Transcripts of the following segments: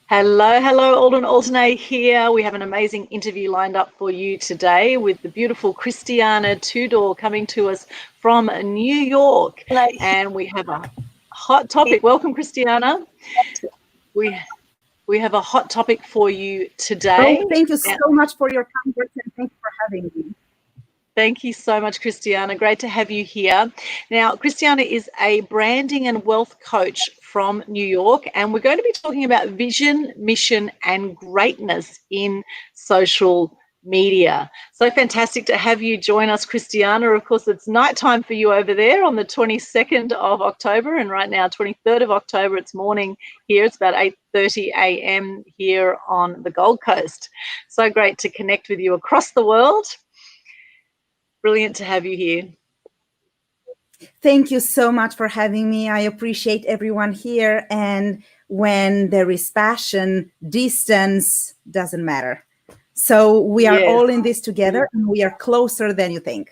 Hello, hello, Alden Alternate here. We have an amazing interview lined up for you today with the beautiful Christiana Tudor coming to us from New York. And we have a hot topic. Welcome, Christiana. We have a hot topic for you today. Oh, thank you so much for your kind words and thank you for having me. Thank you so much, Christiana. Great to have you here. Now, Christiana is a branding and wealth coach from New York, and we're going to be talking about vision, mission, and greatness in social media. So fantastic to have you join us, Christiana. Of course, it's nighttime for you over there on the 22nd of October, and right now, 23rd of October, it's morning here. It's about 8:30 a.m. here on the Gold Coast. So great to connect with you across the world. Brilliant to have you here. Thank you so much for having me. I appreciate everyone here. And when there is passion, distance doesn't matter. So we are all in this together and we are closer than you think.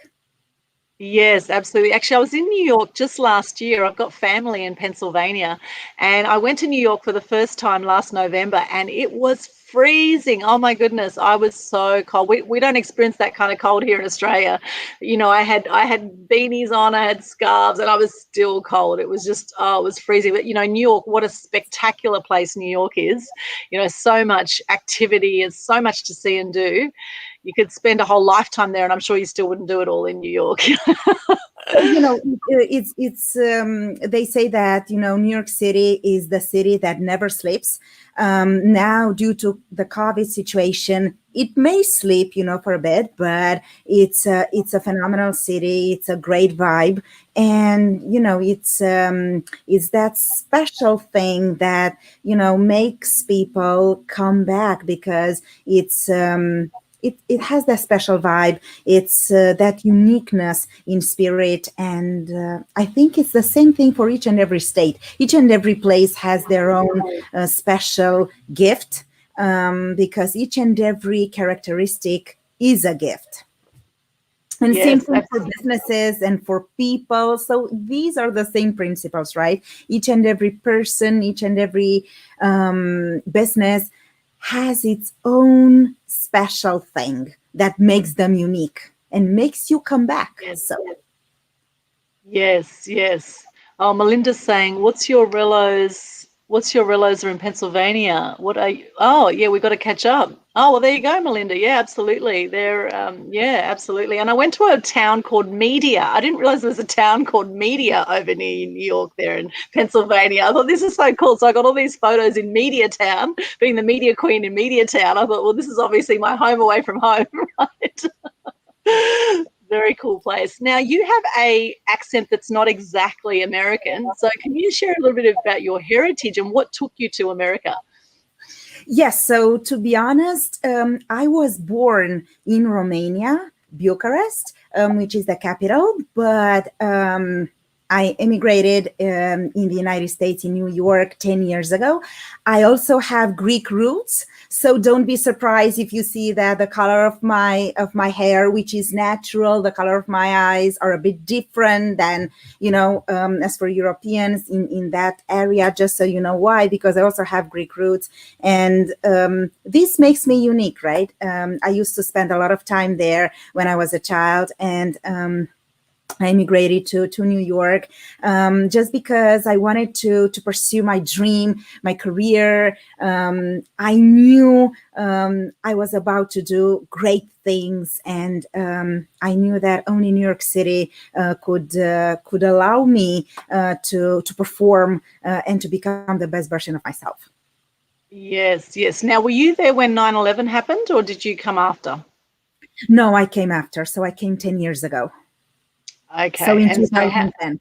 Yes, absolutely. Actually, I was in New York just last year. I've got family in Pennsylvania, and I went to New York for the first time last November, and it was freezing. Oh my goodness, I was so cold. We don't experience that kind of cold here in Australia. You know, I had beanies on, I had scarves, and I was still cold. It was just, it was freezing. But you know, New York, what a spectacular place New York is. You know, so much activity and so much to see and do. You could spend a whole lifetime there, and I'm sure you still wouldn't do it all in New York. You know, they say that, you know, New York City is the city that never sleeps. Now, due to the COVID situation, it may sleep, you know, for a bit, but it's a phenomenal city. It's a great vibe. And, you know, it's that special thing that, you know, makes people come back because it's, it has that special vibe. It's that uniqueness in spirit. And I think it's the same thing for each and every state. Each and every place has their own special gift because each and every characteristic is a gift. And same thing for businesses and for people. So these are the same principles, right? Each and every person, each and every business has its own special thing that makes them unique and makes you come back. Yes. Oh, Melinda's saying, what's your Rellos are in Pennsylvania? What are you? Oh, yeah, we've got to catch up. Oh, well, there you go, Melinda. Yeah, absolutely. They're, absolutely. And I went to a town called Media. I didn't realize there was a town called Media over near New York there in Pennsylvania. I thought this is so cool. So I got all these photos in Media Town, being the media queen in Media Town. I thought, well, this is obviously my home away from home, right? Very cool place. Now, you have a accent that's not exactly American. So can you share a little bit about your heritage and what took you to America? Yes. So to be honest, I was born in Romania, Bucharest, which is the capital, but I immigrated in the United States, in New York, 10 years ago. I also have Greek roots, so don't be surprised if you see that the color of my hair, which is natural, the color of my eyes are a bit different than, you know, as for Europeans in that area, just so you know why, because I also have Greek roots. And this makes me unique, right? I used to spend a lot of time there when I was a child, and I immigrated to New York just because I wanted to pursue my dream, my career. I knew I was about to do great things, and I knew that only New York City could allow me to perform and to become the best version of myself. Yes. Now, were you there when 9/11 happened, or did you come after? No, I came after. So I came 10 years ago. Okay. So in 2010.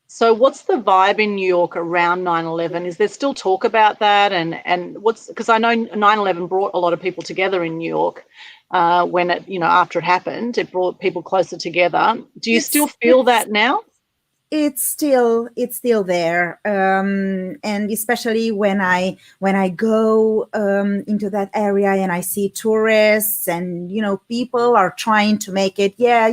So what's the vibe in New York around 9/11? Is there still talk about that? And what's, because I know 9/11 brought a lot of people together in New York when it, you know, after it happened, it brought people closer together. Do you still feel that now? it's still there, and especially when I go into that area and I see tourists, and people are trying to make it. Yeah,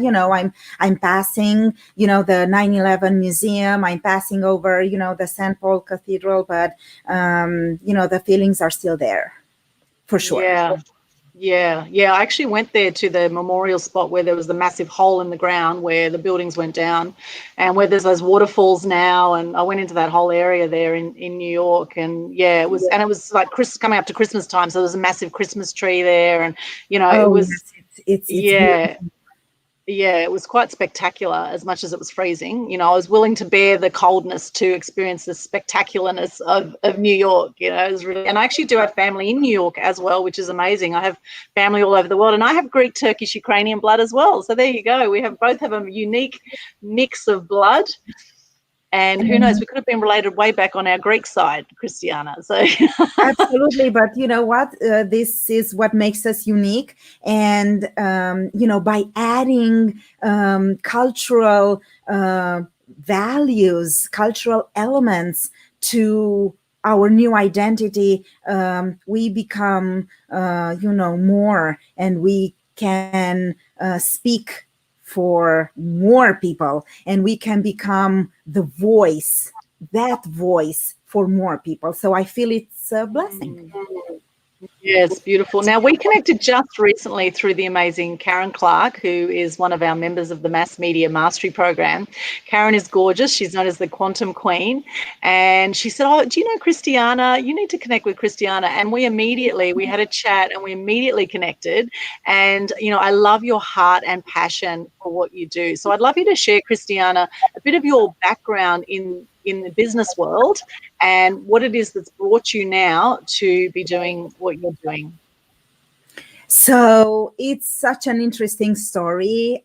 I'm passing the 9/11 museum. I'm passing over the St. Paul Cathedral, but the feelings are still there, for sure. Yeah. Yeah. I actually went there to the memorial spot where there was the massive hole in the ground where the buildings went down, and where there's those waterfalls now. And I went into that whole area there in New York, and yeah, it was like coming up to Christmas time, so there was a massive Christmas tree there, and it Oh was, yes, it's beautiful. yeah. Yeah, it was quite spectacular as much as it was freezing. I was willing to bear the coldness to experience the spectacularness of New York. It was really, and I actually do have family in New York as well, which is amazing. I have family all over the world, and I have Greek, Turkish, Ukrainian blood as well. So there you go. We both have a unique mix of blood. And who knows, we could have been related way back on our Greek side, Christiana. So Absolutely, but you know what? This is what makes us unique, and by adding cultural values, cultural elements to our new identity, we become, more, and we can speak for more people, and we can become the voice, that voice for more people. So I feel it's a blessing. Yes, beautiful. Now, we connected just recently through the amazing Karen Clark, who is one of our members of the Mass Media Mastery Program. Karen is gorgeous. She's known as the Quantum Queen. And she said, "Oh, do you know Christiana? You need to connect with Christiana." And we had a chat, and we immediately connected. And, I love your heart and passion for what you do. So I'd love you to share, Christiana, a bit of your background in the business world and what it is that's brought you now to be doing what you're doing. So it's such an interesting story.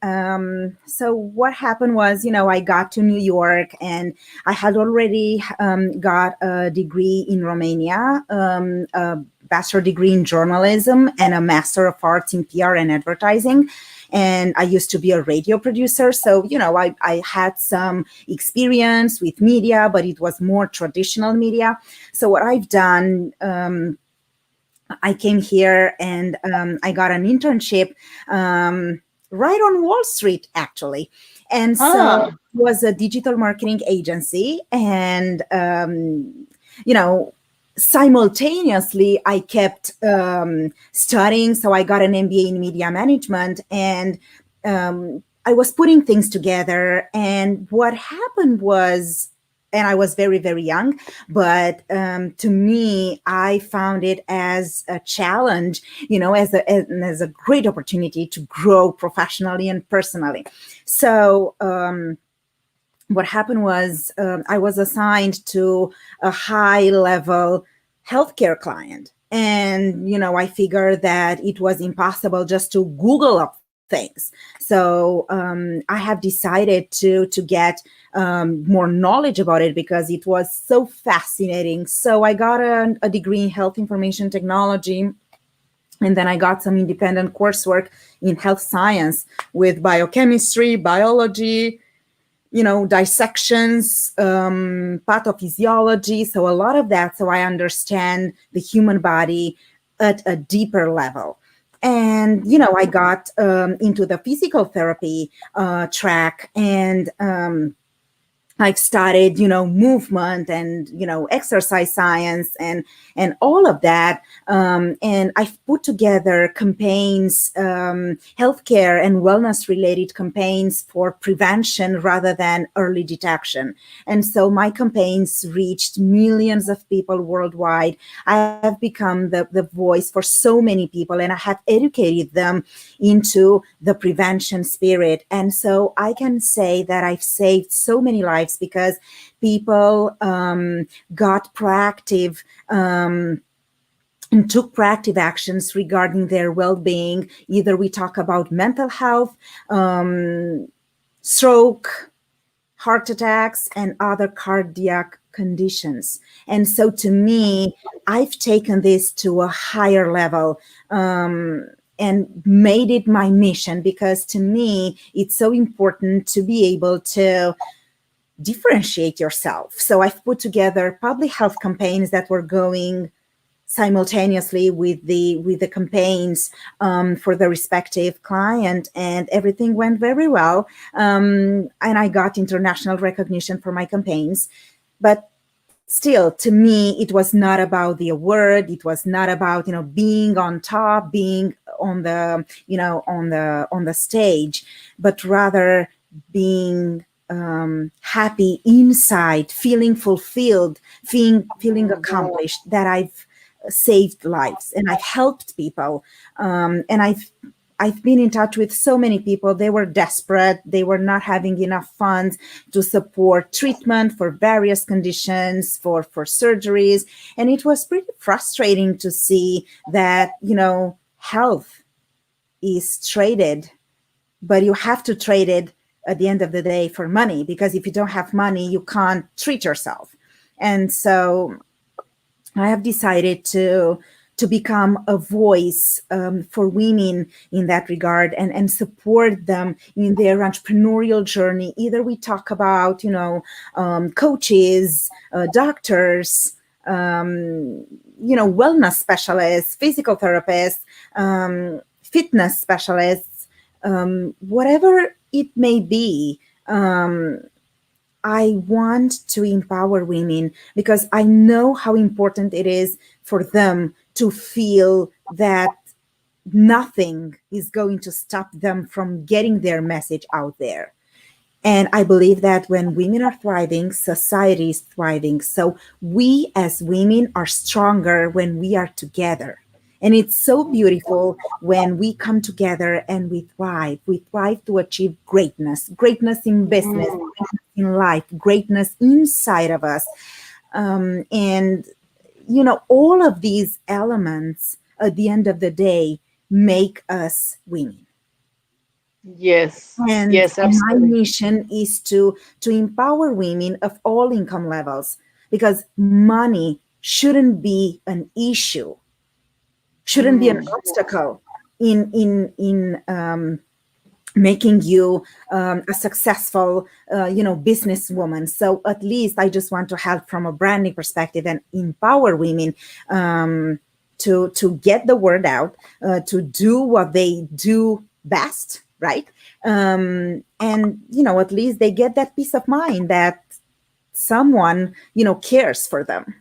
So what happened was, I got to New York, and I had already got a degree in Romania, a bachelor degree in journalism, and a master of arts in PR and advertising. And I used to be a radio producer. So, I had some experience with media, but it was more traditional media. So what I've done, I came here, and I got an internship right on Wall Street, actually. And so it was a digital marketing agency. And, simultaneously, I kept studying. So I got an MBA in media management, and I was putting things together. And what happened was, and I was very, very young, but to me, I found it as a challenge, as a great opportunity to grow professionally and personally. So what happened was, I was assigned to a high-level healthcare client. And, I figured that it was impossible just to Google up things. So I have decided to get more knowledge about it, because it was so fascinating. So I got a degree in health information technology, and then I got some independent coursework in health science with biochemistry, biology, dissections, pathophysiology. So a lot of that. So I understand the human body at a deeper level. And, I got into the physical therapy track, and I started, movement and, exercise science and all of that. And I've put together campaigns, healthcare and wellness related campaigns for prevention rather than early detection. And so my campaigns reached millions of people worldwide. I have become the voice for so many people, and I have educated them into the prevention spirit. And so I can say that I've saved so many lives, because people got proactive and took proactive actions regarding their well-being. Either we talk about mental health, stroke, heart attacks, and other cardiac conditions. And so to me, I've taken this to a higher level, and made it my mission, because to me, it's so important to be able to differentiate yourself. So I've put together public health campaigns that were going simultaneously with the campaigns for the respective client, and everything went very well. And I got international recognition for my campaigns. But still, to me, it was not about the award. It was not about, being on top, being on the, on the stage, but rather being happy inside, feeling fulfilled, feeling accomplished, that I've saved lives and I've helped people. And I've been in touch with so many people. They were desperate. They were not having enough funds to support treatment for various conditions, for surgeries. And it was pretty frustrating to see that, health is traded, but you have to trade it at the end of the day for money, because if you don't have money, you can't treat yourself. And so I have decided to become a voice for women in that regard, and support them in their entrepreneurial journey. Either we talk about, coaches, doctors, wellness specialists, physical therapists, fitness specialists, whatever it may be. I want to empower women because I know how important it is for them to feel that nothing is going to stop them from getting their message out there. And I believe that when women are thriving, society is thriving. So we as women are stronger when we are together. And it's so beautiful when we come together and we thrive. We thrive to achieve greatness in business, greatness in life, greatness inside of us. And, all of these elements at the end of the day make us women. Yes. And yes, absolutely. my mission is to empower women of all income levels, because money shouldn't be an issue, shouldn't be an obstacle in making you a successful, businesswoman. So at least I just want to help from a branding perspective and empower women to get the word out, to do what they do best, right? And at least they get that peace of mind that someone cares for them.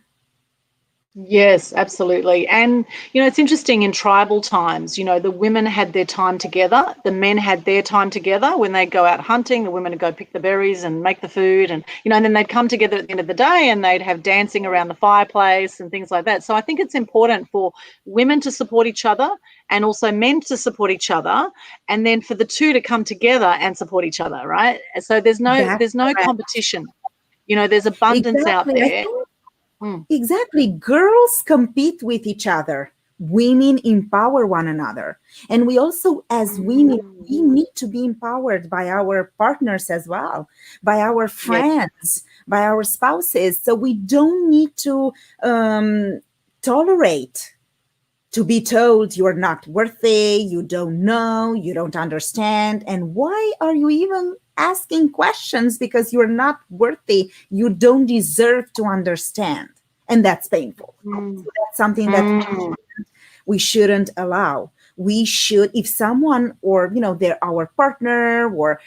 Yes, absolutely. And, it's interesting in tribal times, the women had their time together, the men had their time together. When they go out hunting, the women would go pick the berries and make the food, and, and then they'd come together at the end of the day and they'd have dancing around the fireplace and things like that. So I think it's important for women to support each other and also men to support each other, and then for the two to come together and support each other, right? So there's no Correct. competition. There's abundance out Exactly. there. Exactly. Girls compete with each other. Women empower one another. And we also, as women, we need to be empowered by our partners as well, by our friends, by our spouses. So we don't need to tolerate to be told you're not worthy, you don't know, you don't understand. And why are you even asking questions? Because you're not worthy, you don't deserve to understand. And that's painful. So that's something that we shouldn't allow. We should, if someone, or they're our partner, or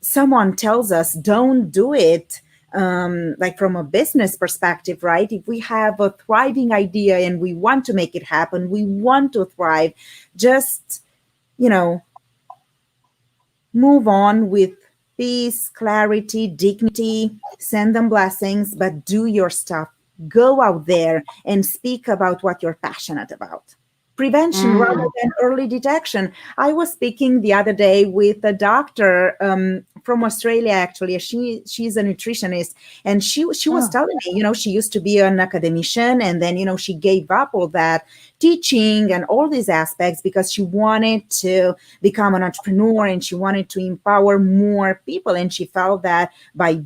someone tells us don't do it, like from a business perspective, right? If we have a thriving idea and we want to make it happen, we want to thrive, just move on with peace, clarity, dignity, send them blessings, but do your stuff. Go out there and speak about what you're passionate about. Prevention rather than early detection. I was speaking the other day with a doctor from Australia, actually. She's a nutritionist, and she was telling me, she used to be an academician, and then, she gave up all that teaching and all these aspects because she wanted to become an entrepreneur and she wanted to empower more people. And she felt that by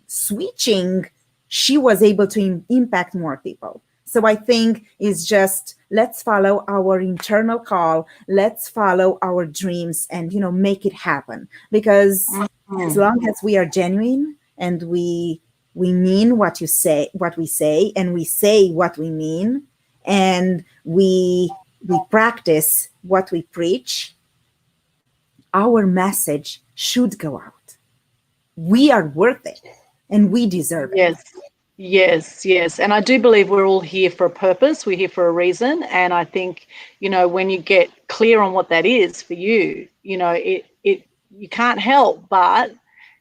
switching, she was able to impact more people. So I think it's just, let's follow our internal call. Let's follow our dreams and, make it happen. Because As Mm. long as we are genuine and we mean what we say, and we say what we mean, and we practice what we preach, our message should go out. We are worth it and we deserve it. Yes. Yes. And I do believe we're all here for a purpose. We're here for a reason. And I think, when you get clear on what that is for you, you can't help but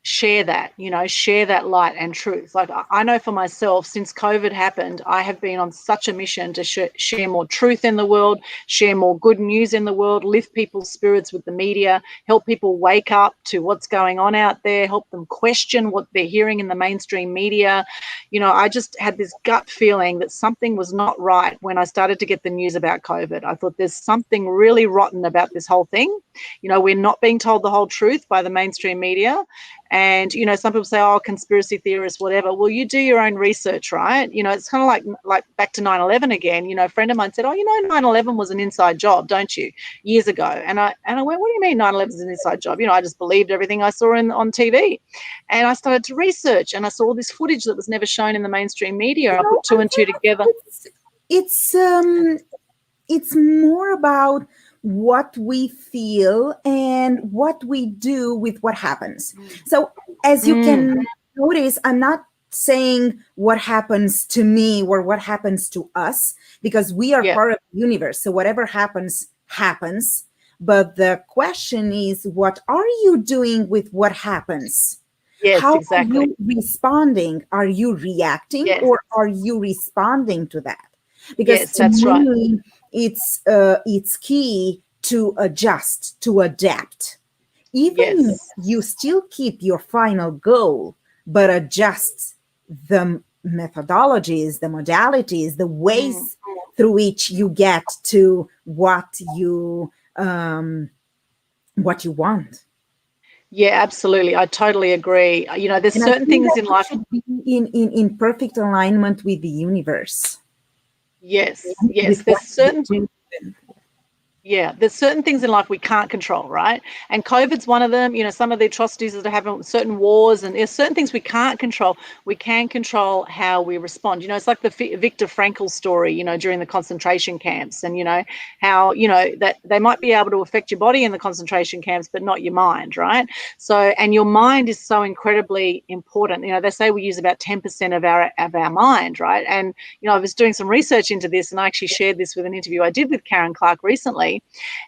share that light and truth. Like I know for myself, since COVID happened, I have been on such a mission to share more truth in the world, share more good news in the world, lift people's spirits with the media, help people wake up to what's going on out there, help them question what they're hearing in the mainstream media. I just had this gut feeling that something was not right when I started to get the news about COVID. I thought there's something really rotten about this whole thing. We're not being told the whole truth by the mainstream media. And, some people say, oh, conspiracy theorists, whatever. Well, you do your own research, right? It's kind of like back to 9/11 again. A friend of mine said, oh, 9/11 was an inside job, don't you? Years ago. And I went, what do you mean 9/11 is an inside job? I just believed everything I saw on TV. And I started to research, and I saw all this footage that was never shown in the mainstream media. I put two and two together. It's more about what we feel and what we do with what happens. So as you can notice, I'm not saying what happens to me or what happens to us, because we are part of the universe. So whatever happens, happens. But the question is, what are you doing with what happens? Yes, How exactly. are you responding? Are you reacting or are you responding to that? Because to me, it's key to adjust, to adapt. Even if you still keep your final goal, but adjust the methodologies, the modalities, the ways through which you get to what you want. Yeah, absolutely. I totally agree. There's certain things in life should be in perfect alignment with the universe. Yes. There's certain things in life we can't control, right? And COVID's one of them. Some of the atrocities that are happening, certain wars, and there's certain things we can't control. We can control how we respond. It's like the Viktor Frankl story, during the concentration camps, and how that they might be able to affect your body in the concentration camps, but not your mind, right? So, and your mind is so incredibly important. They say we use about 10% of our mind, right? And I was doing some research into this, and I actually shared this with an interview I did with Karen Clark recently.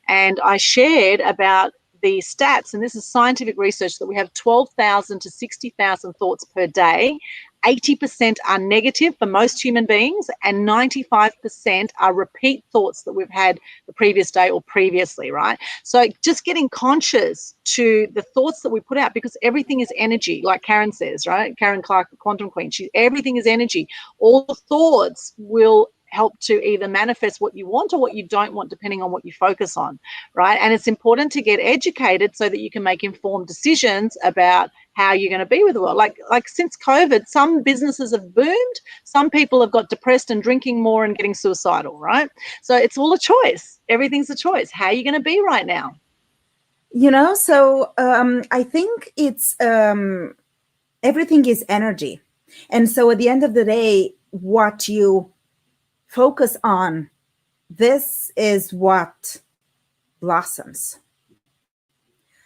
And I shared about the stats, and this is scientific research, that we have 12,000 to 60,000 thoughts per day. 80% are negative for most human beings, and 95% are repeat thoughts that we've had the previous day or previously, right? So just getting conscious to the thoughts that we put out, because everything is energy, like Karen says, right? Karen Clark, the quantum queen, everything is energy. All the thoughts will help to either manifest what you want or what you don't want, depending on what you focus on, right? And it's important to get educated so that you can make informed decisions about how you're going to be with the world. Like since COVID, some businesses have boomed, some people have got depressed and drinking more and getting suicidal, right? So it's all a choice. Everything's a choice. How are you going to be right now? So I think it's everything is energy. And so at the end of the day, what you focus on, this is what blossoms.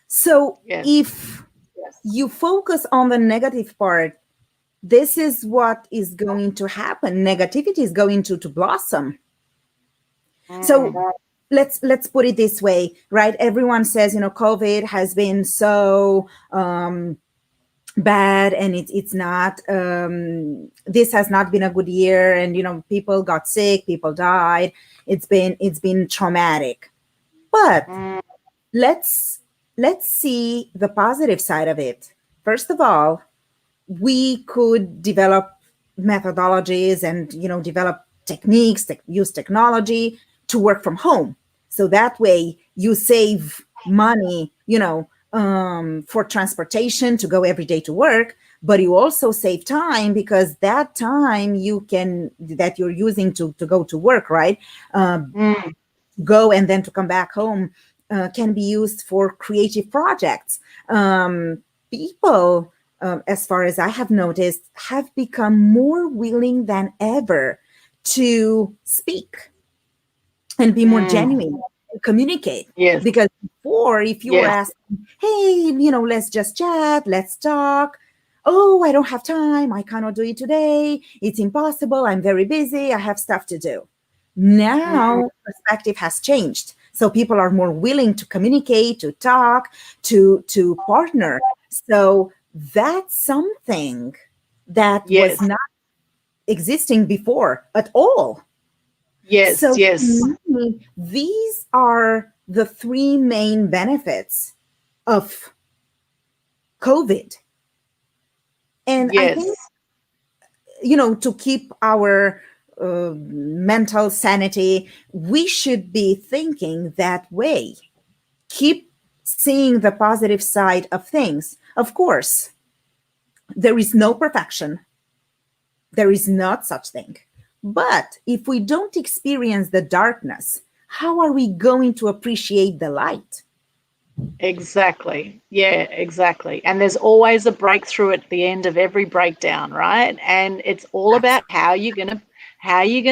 So if you focus on the negative part, this is what is going to happen. Negativity is going to blossom. So let's put it this way, right? Everyone says, COVID has been so bad, and it's not, this has not been a good year, and people got sick, people died, it's been traumatic. But let's see the positive side of it. First of all, we could develop methodologies and develop techniques, use technology to work from home, so that way you save money for transportation to go every day to work, but you also save time, because that time that you're using to go to work, right? Go and then to come back home, can be used for creative projects. people, as far as I have noticed, have become more willing than ever to speak and be more genuine, to communicate. Yes. Because before, if you were Yes. asking, hey, let's just chat, let's talk. Oh, I don't have time. I cannot do it today. It's impossible. I'm very busy. I have stuff to do. Mm, Now, perspective has changed. So people are more willing to communicate, to talk, to partner. So that's something that yes. was not existing before at all. Yes. So Yes. to me, these are the three main benefits of COVID. And I think, Yes. to keep our mental sanity, we should be thinking that way. Keep seeing the positive side of things. Of course, there is no perfection. There is not such thing. But if we don't experience the darkness, how are we going to appreciate the light? Exactly. Yeah, exactly. And there's always a breakthrough at the end of every breakdown, right? And it's all about how you're going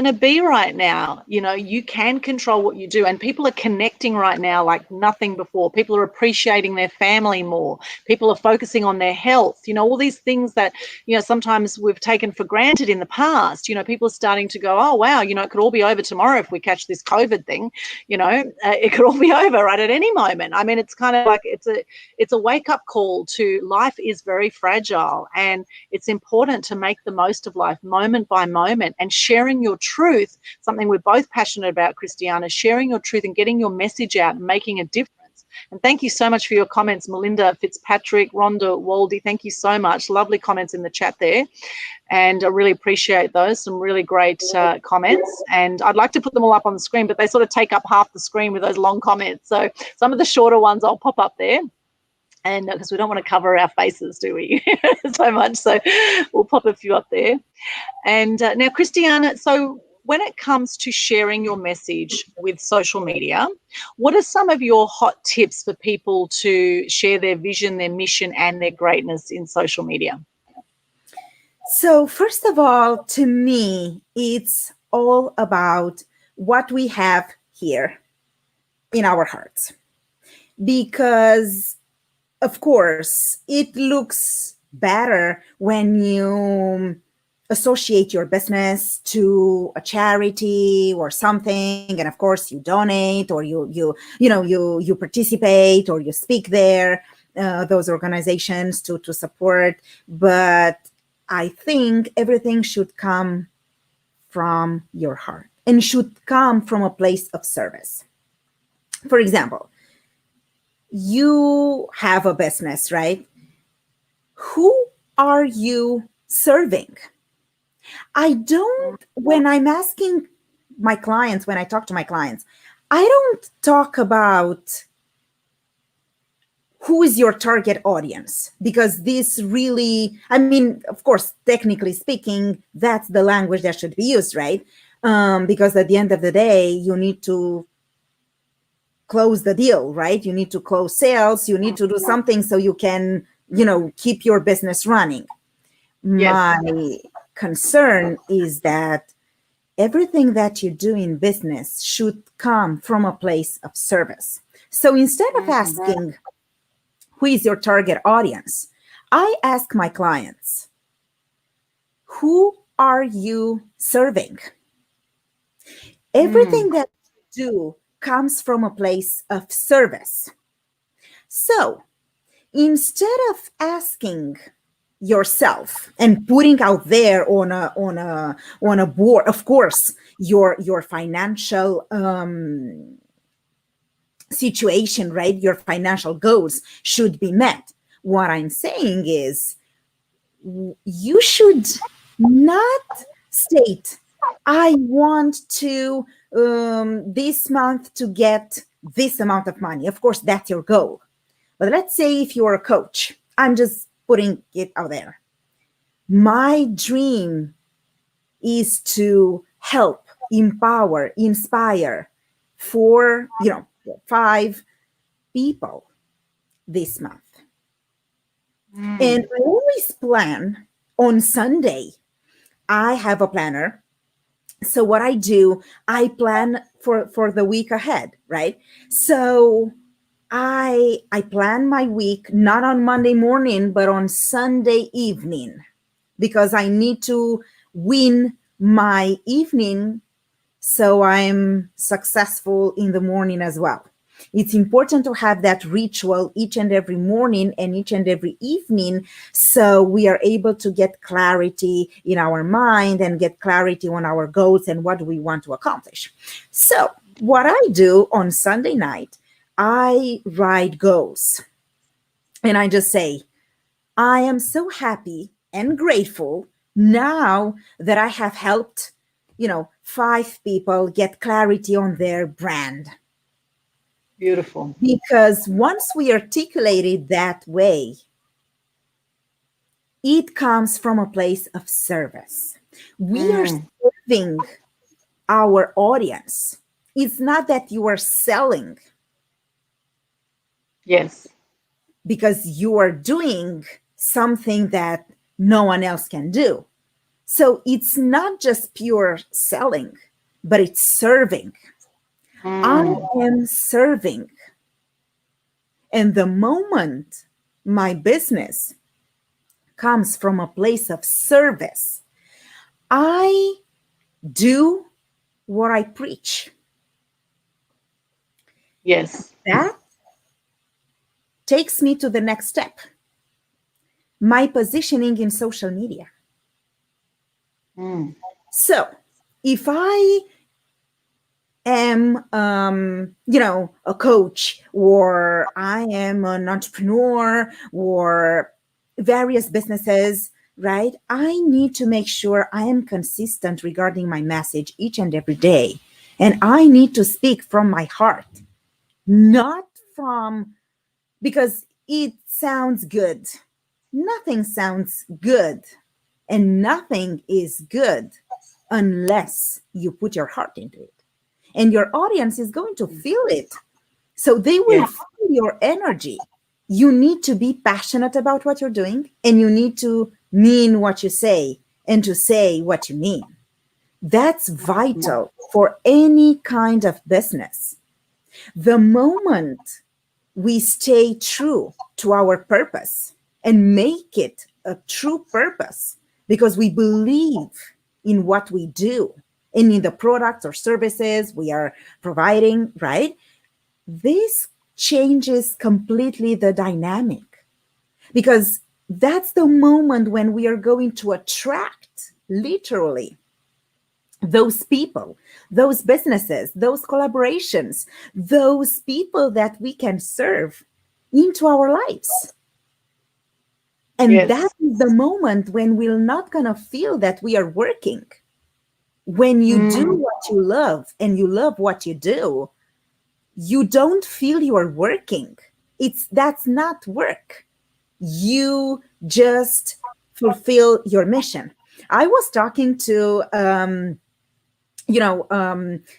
to be right now. You can control what you do, and people are connecting right now like nothing before. People are appreciating their family more. People are focusing on their health. All these things that, sometimes we've taken for granted in the past. People are starting to go, oh wow, it could all be over tomorrow if we catch this COVID thing. It could all be over right at any moment. I mean, it's kind of like it's a wake up call to life is very fragile, and it's important to make the most of life moment by moment, and sharing your truth, something we're both passionate about, Christiana, sharing your truth and getting your message out and making a difference. And thank you so much for your comments, Melinda Fitzpatrick, Rhonda Waldy. Thank you so much. Lovely comments in the chat there. And I really appreciate those. Some really great comments. And I'd like to put them all up on the screen, but they sort of take up half the screen with those long comments. So some of the shorter ones I'll pop up there. And because we don't want to cover our faces, do we, so much? So we'll pop a few up there. And now, Christiana, so when it comes to sharing your message with social media, what are some of your hot tips for people to share their vision, their mission, and their greatness in social media? So, first of all, to me, it's all about what we have here in our hearts. Because, of course, it looks better when you associate your business to a charity or something, and of course you donate, or you participate, or you speak there, those organizations to support. But I think everything should come from your heart and should come from a place of service. For example, you have a business, right? Who are you serving? I don't, when I'm asking my clients, when I talk to my clients, I don't talk about who is your target audience, because this really, I mean, of course, technically speaking, that's the language that should be used, right? Because at the end of the day, you need to close the deal, right? You need to close sales, you need to do something so you can, keep your business running. Yes. My concern is that everything that you do in business should come from a place of service. So instead of asking, who is your target audience, I ask my clients, who are you serving? Everything that you do comes from a place of service. So instead of asking yourself and putting out there on a board, of course, your financial situation, right? Your financial goals should be met. What I'm saying is, you should not state, I want to this month to get this amount of money. Of course, that's your goal. But let's say if you're a coach, I'm just putting it out there. My dream is to help, empower, inspire for, 5 people this month. And Mm. I always plan on Sunday. I have a planner. So what I do, I plan for the week ahead, right? So I plan my week not on Monday morning, but on Sunday evening, because I need to win my evening so I'm successful in the morning as well. It's important to have that ritual each and every morning and each and every evening so we are able to get clarity in our mind and get clarity on our goals and what we want to accomplish. So, what I do on Sunday night, I write goals and I just say, I am so happy and grateful now that I have helped, 5 people get clarity on their brand. Beautiful. Because once we articulate it that way, it comes from a place of service. We are Mm. serving our audience. It's not that you are selling Yes. because you are doing something that no one else can do. So it's not just pure selling, but it's serving. I Mm. am serving. And the moment my business comes from a place of service, I do what I preach. Yes. That takes me to the next step, my positioning in social media. Mm. So if I am a coach, or I am an entrepreneur, or various businesses, right, I need to make sure I am consistent regarding my message each and every day, and I need to speak from my heart, not from because it sounds good. Nothing sounds good, and nothing is good unless you put your heart into it, and your audience is going to feel it. So they will Yes. feel your energy. You need to be passionate about what you're doing, and you need to mean what you say and to say what you mean. That's vital for any kind of business. The moment we stay true to our purpose and make it a true purpose because we believe in what we do and in the products or services we are providing, right? This changes completely the dynamic, because that's the moment when we are going to attract literally those people, those businesses, those collaborations, those people that we can serve into our lives. And that Yes. is the moment when we're not going to feel that we are working. When you do Mm. what you love and you love what you do, you don't feel you are working. That's not work. You just fulfill your mission. I was talking to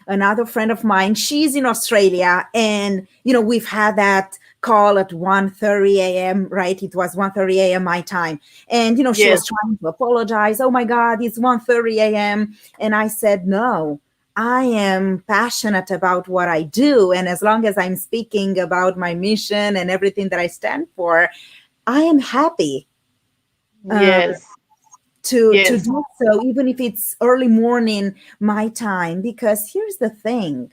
another friend of mine. She's in Australia, and we've had that call at 1:30 a.m., right? It was 1:30 a.m. my time, and she Yes. was trying to apologize. Oh my god, it's 1:30 a.m. And I said, no, I am passionate about what I do, and as long as I'm speaking about my mission and everything that I stand for, I am happy uh, Yes. to Yes. do so, even if it's early morning my time. Because here's the thing,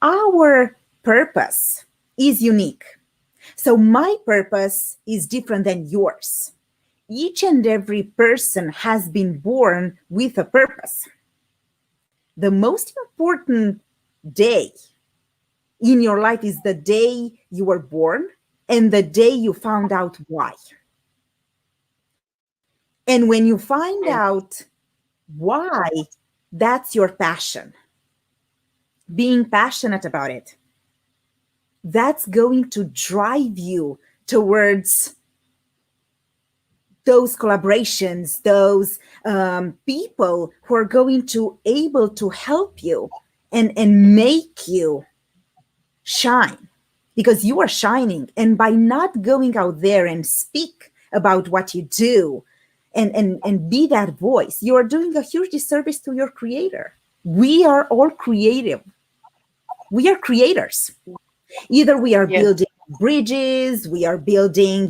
our purpose is unique. So my purpose is different than yours. Each and every person has been born with a purpose. The most important day in your life is the day you were born and the day you found out why. And when you find Yes. out why, that's your passion. Being passionate about it, that's going to drive you towards those collaborations, those people who are going to able to help you and make you shine, because you are shining. And by not going out there and speak about what you do and be that voice, you are doing a huge disservice to your creator. We are all creative. We are creators. Either we are Yes. building bridges, we are building,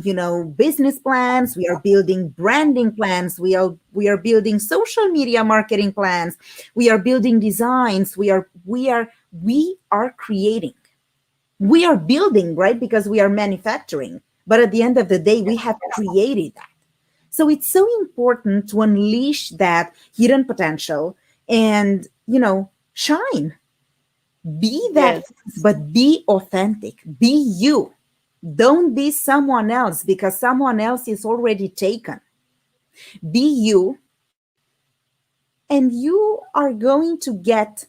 business plans, we are building branding plans, we are building social media marketing plans, we are building designs, we are creating. We are building, right? Because we are manufacturing. But at the end of the day, we have created that. So it's so important to unleash that hidden potential and, shine. Be that, Yes. but be authentic. Be you. Don't be someone else because someone else is already taken. Be you, and you are going to get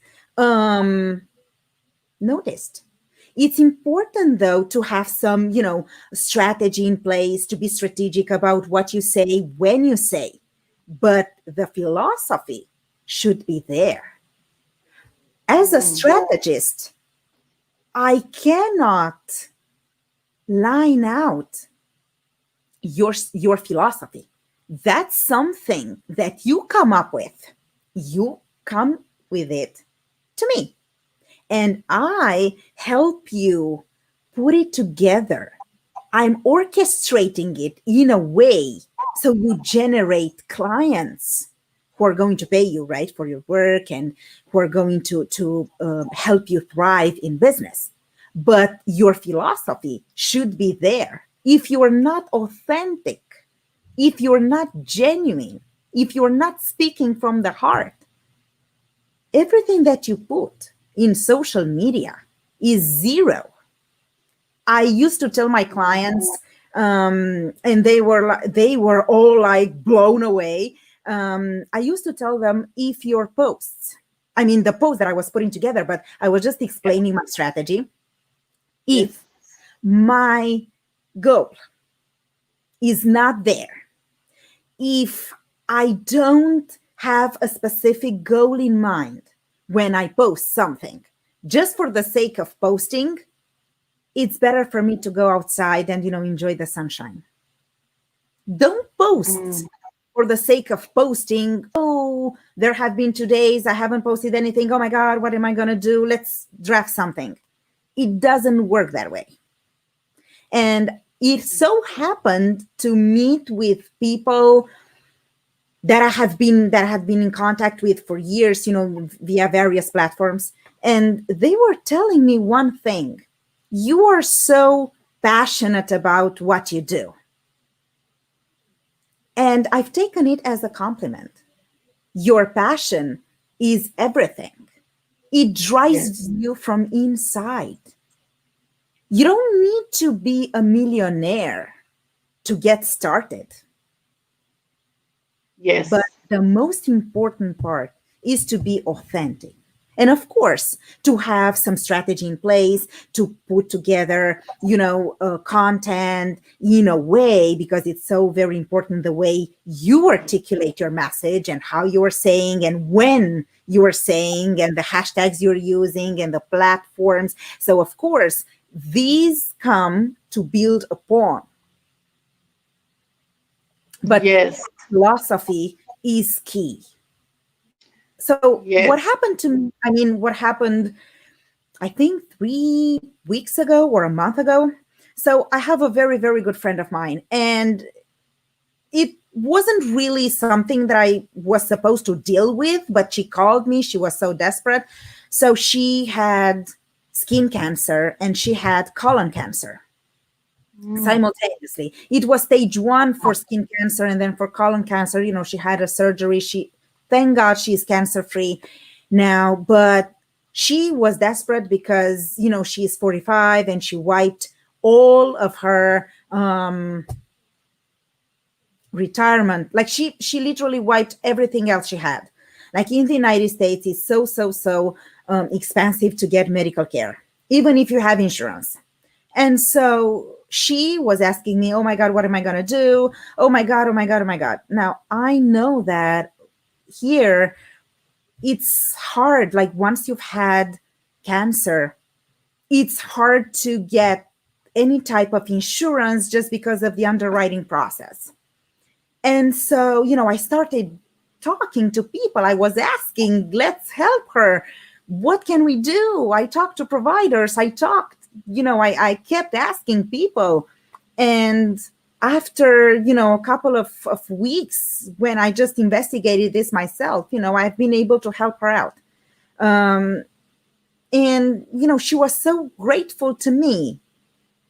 noticed. It's important, though, to have some, strategy in place, to be strategic about what you say, when you say. But the philosophy should be there. As a Mm. strategist, I cannot line out your philosophy. That's something that you come up with. You come with it to me, and I help you put it together. I'm orchestrating it in a way so you generate clients who are going to pay you, right, for your work, and who are going to help you thrive in business. But your philosophy should be there. If you are not authentic, if you're not genuine, if you're not speaking from the heart, everything that you put in social media is zero. I used to tell my clients, and they were all like blown away. I used to tell them, if your posts, I mean the post that I was putting together, but I was just explaining my strategy. Yes. If my goal is not there, if I don't have a specific goal in mind when I post something, just for the sake of posting, it's better for me to go outside and enjoy the sunshine. Don't Mm. post for the sake of posting. Oh, there have been 2 days I haven't posted anything. Oh my God, what am I going to do? Let's draft something. It doesn't work that way. And it so happened to meet with people that I have been in contact with for years, via various platforms. And they were telling me one thing: you are so passionate about what you do. And I've taken it as a compliment. Your passion is everything. It drives Yes. you from inside. You don't need to be a millionaire to get started. But Yes. the most important part is to be authentic. And of course, to have some strategy in place to put together, content in a way, because it's so very important the way you articulate your message and how you are saying and when you are saying and the hashtags you're using and the platforms. So, of course, these come to build upon. But Yes. philosophy is key. So what Yes. happened to me? I mean, what happened, I think 3 weeks ago or a month ago. So I have a very, very good friend of mine, and it wasn't really something that I was supposed to deal with, but she called me. She was so desperate. So she had skin cancer and she had colon cancer Mm. simultaneously. It was stage 1 for skin cancer, and then for colon cancer, she had a surgery. Thank God, she's cancer free now, but she was desperate because she's 45 and she wiped all of her retirement. Like she literally wiped everything else she had. Like in the United States, it's so expensive to get medical care, even if you have insurance. And so she was asking me, oh my God, what am I going to do? Oh my God, oh my God, oh my God. Now, I know that here it's hard. Like once you've had cancer, it's hard to get any type of insurance just because of the underwriting process. And so, I started talking to people. I was asking, let's help her. What can we do? I talked to providers. I kept asking people. And after, a couple of weeks, when I just investigated this myself, I've been able to help her out. And, she was so grateful to me.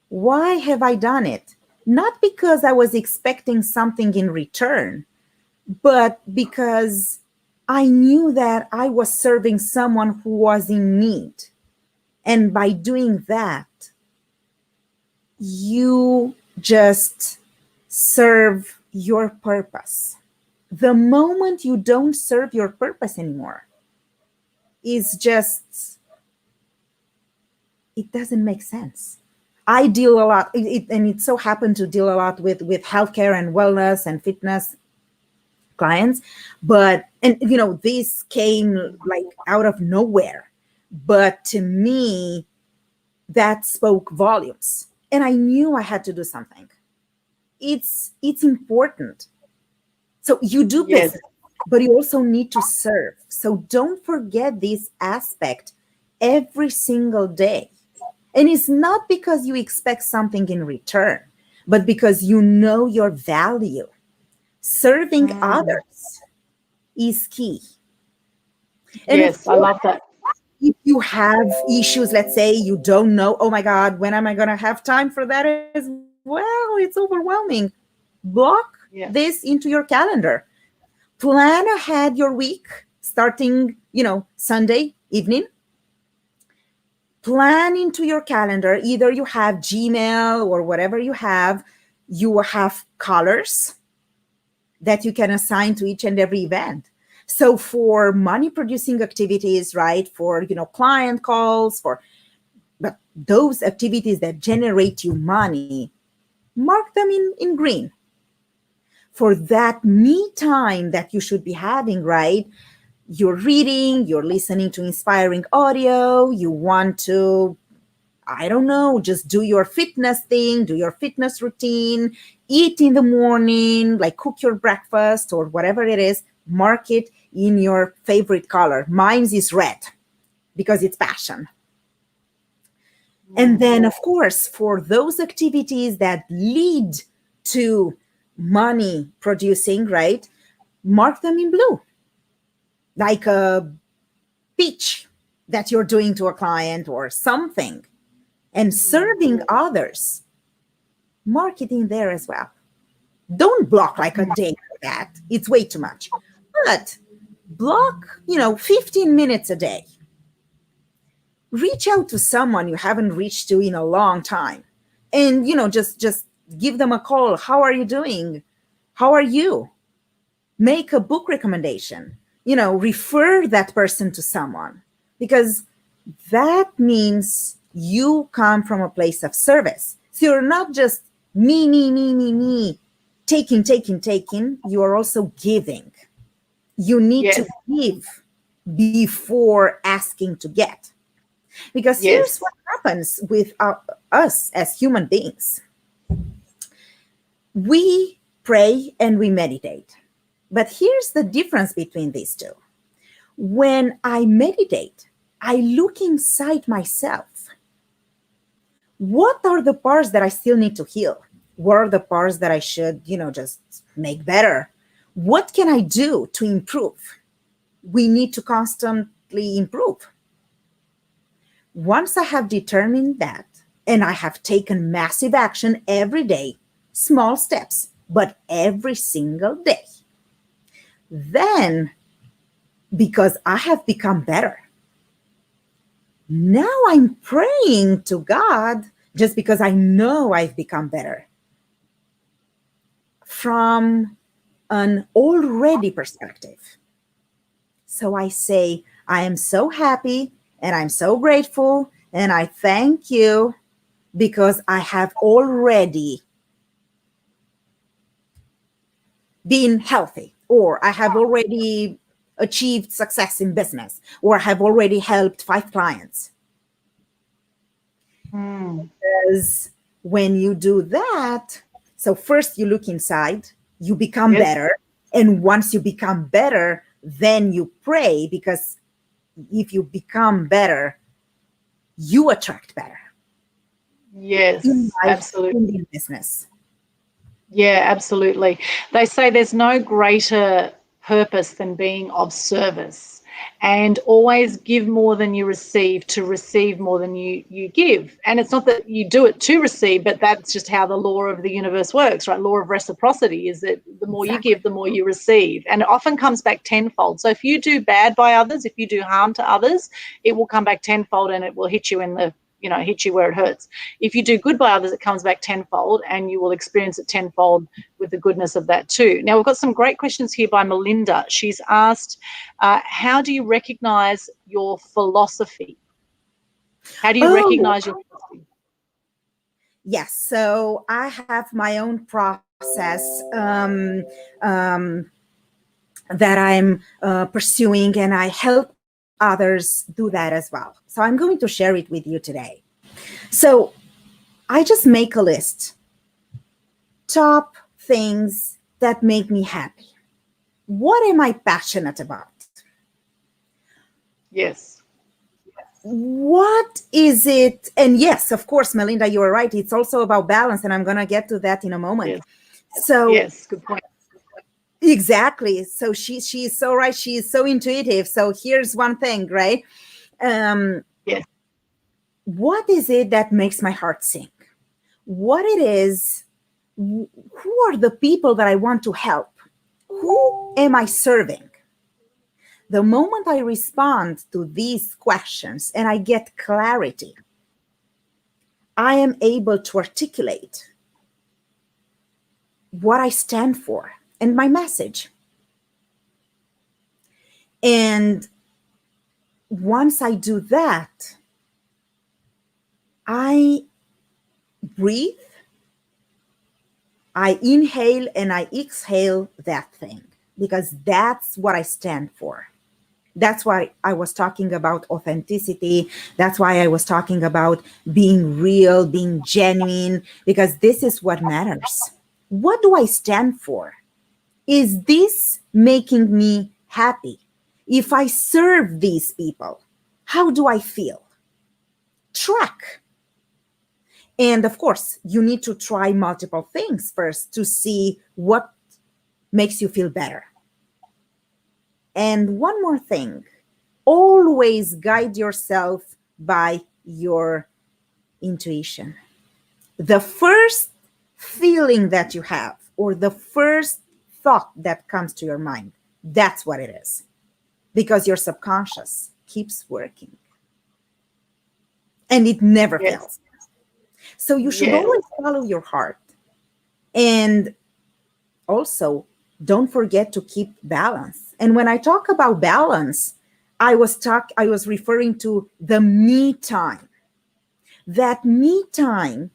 Why have I done it? Not because I was expecting something in return, but because I knew that I was serving someone who was in need. And by doing that, you just serve your purpose. The moment you don't serve your purpose anymore is just, it doesn't make sense. I deal a lot, and it so happened to deal a lot with healthcare and wellness and fitness clients. But, this came like out of nowhere. But to me, that spoke volumes. And I knew I had to do something. It's important. So you do Yes. business, but you also need to serve. So don't forget this aspect every single day. And it's not because you expect something in return, but because you know your value. Serving others is key. And of Yes, I course, love that. if you have issues, let's say you don't know, oh my God, when am I going to have time for that as well? It's overwhelming. Block Yeah. this into your calendar. Plan ahead your week starting, Sunday evening. Plan into your calendar. Either you have Gmail or whatever you have colors that you can assign to each and every event. So for money producing activities, right? For, client calls, but those activities that generate you money, mark them in green. For that me time that you should be having, right? You're reading, you're listening to inspiring audio, you want to, I don't know, just do your fitness thing, do your fitness routine, eat in the morning, like cook your breakfast or whatever it is, mark it in your favorite color. Mine's is red because it's passion. And then, of course, for those activities that lead to money producing, right, mark them in blue, like a pitch that you're doing to a client or something. And serving others, mark it in there as well. Don't block like a day for that. It's way too much. But block, 15 minutes a day. Reach out to someone you haven't reached to in a long time. And, just give them a call. How are you doing? How are you? Make a book recommendation. Refer that person to someone, because that means you come from a place of service. So you're not just me, taking. You are also giving. You need to Yes. give before asking to get. Because here's Yes. what happens with us as human beings. We pray and we meditate. But here's the difference between these two. When I meditate, I look inside myself. What are the parts that I still need to heal? What are the parts that I should, just make better? What can I do to improve? We need to constantly improve. Once I have determined that, and I have taken massive action every day, small steps, but every single day, then, because I have become better, now I'm praying to God just because I know I've become better from an already perspective. So I say, I am so happy and I'm so grateful and I thank you because I have already been healthy, or I have already achieved success in business, or I have already helped 5 clients. Because When you do that, so first you look inside, you become Yes. better. And once you become better, then you pray, because if you become better, you attract better in Yes, life, absolutely. in business. Yeah, absolutely. They say there's no greater purpose than being of service, and always give more than you receive to receive more than you give. And it's not that you do it to receive, but that's just how the law of the universe works, right? Law of reciprocity is that the more you Exactly. give, the more you receive. And it often comes back tenfold. So if you do bad by others, if you do harm to others, it will come back tenfold, and it will hit you in the, hit you where it hurts. If you do good by others, it comes back tenfold, and you will experience it tenfold with the goodness of that too. Now, we've got some great questions here by Melinda. She's asked, how do you recognize your philosophy? How do you Oh, recognize your philosophy? yes. So I have my own process that I'm pursuing, and I help others do that as well. So I'm going to share it with you today. So I just make a list. Top things that make me happy. What am I passionate about? Yes. What is it? And yes, of course, Melinda, you are right. It's also about balance, and I'm going to get to that in a moment. Yes. So Yes. Good point. exactly. So she's so right. She is so intuitive. So here's one thing, right? Um, Yes. what is it that makes my heart sing? What it is? Who are the people that I want to help? Who am I serving? The moment I respond to these questions and I get clarity, I am able to articulate what I stand for and my message. And once I do that, I breathe, I inhale, and I exhale that thing, because that's what I stand for. That's why I was talking about authenticity. That's why I was talking about being real, being genuine, because this is what matters. What do I stand for? Is this making me happy? If I serve these people, how do I feel? Track. And of course, you need to try multiple things first to see what makes you feel better. And one more thing, always guide yourself by your intuition. The first feeling that you have, or the first thought that comes to your mind, that's what it is. Because your subconscious keeps working and it never Yes. fails. So you should Yes. always follow your heart. And also, don't forget to keep balance. And when I talk about balance, I was referring to the me time. That me time,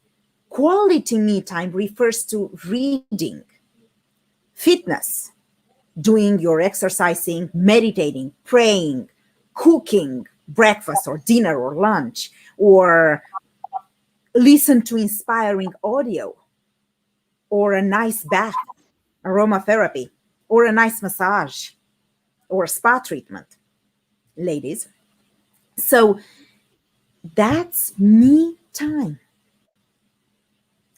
quality me time, refers to reading, fitness, doing your exercising, meditating, praying, cooking breakfast or dinner or lunch, or listen to inspiring audio, or a nice bath, aromatherapy, or a nice massage, or spa treatment, ladies. So that's me time.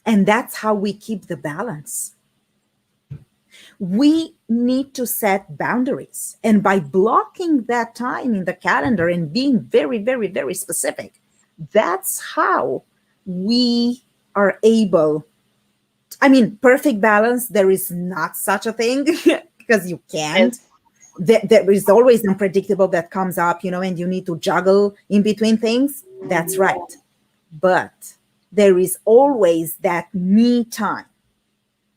And that's how we keep the balance. We need to set boundaries. And by blocking that time in the calendar and being very, very, very specific, that's how we are able. I mean, perfect balance, there is not such a thing because you can't. Yes. There is always unpredictable that comes up, and you need to juggle in between things. That's right. But there is always that me time.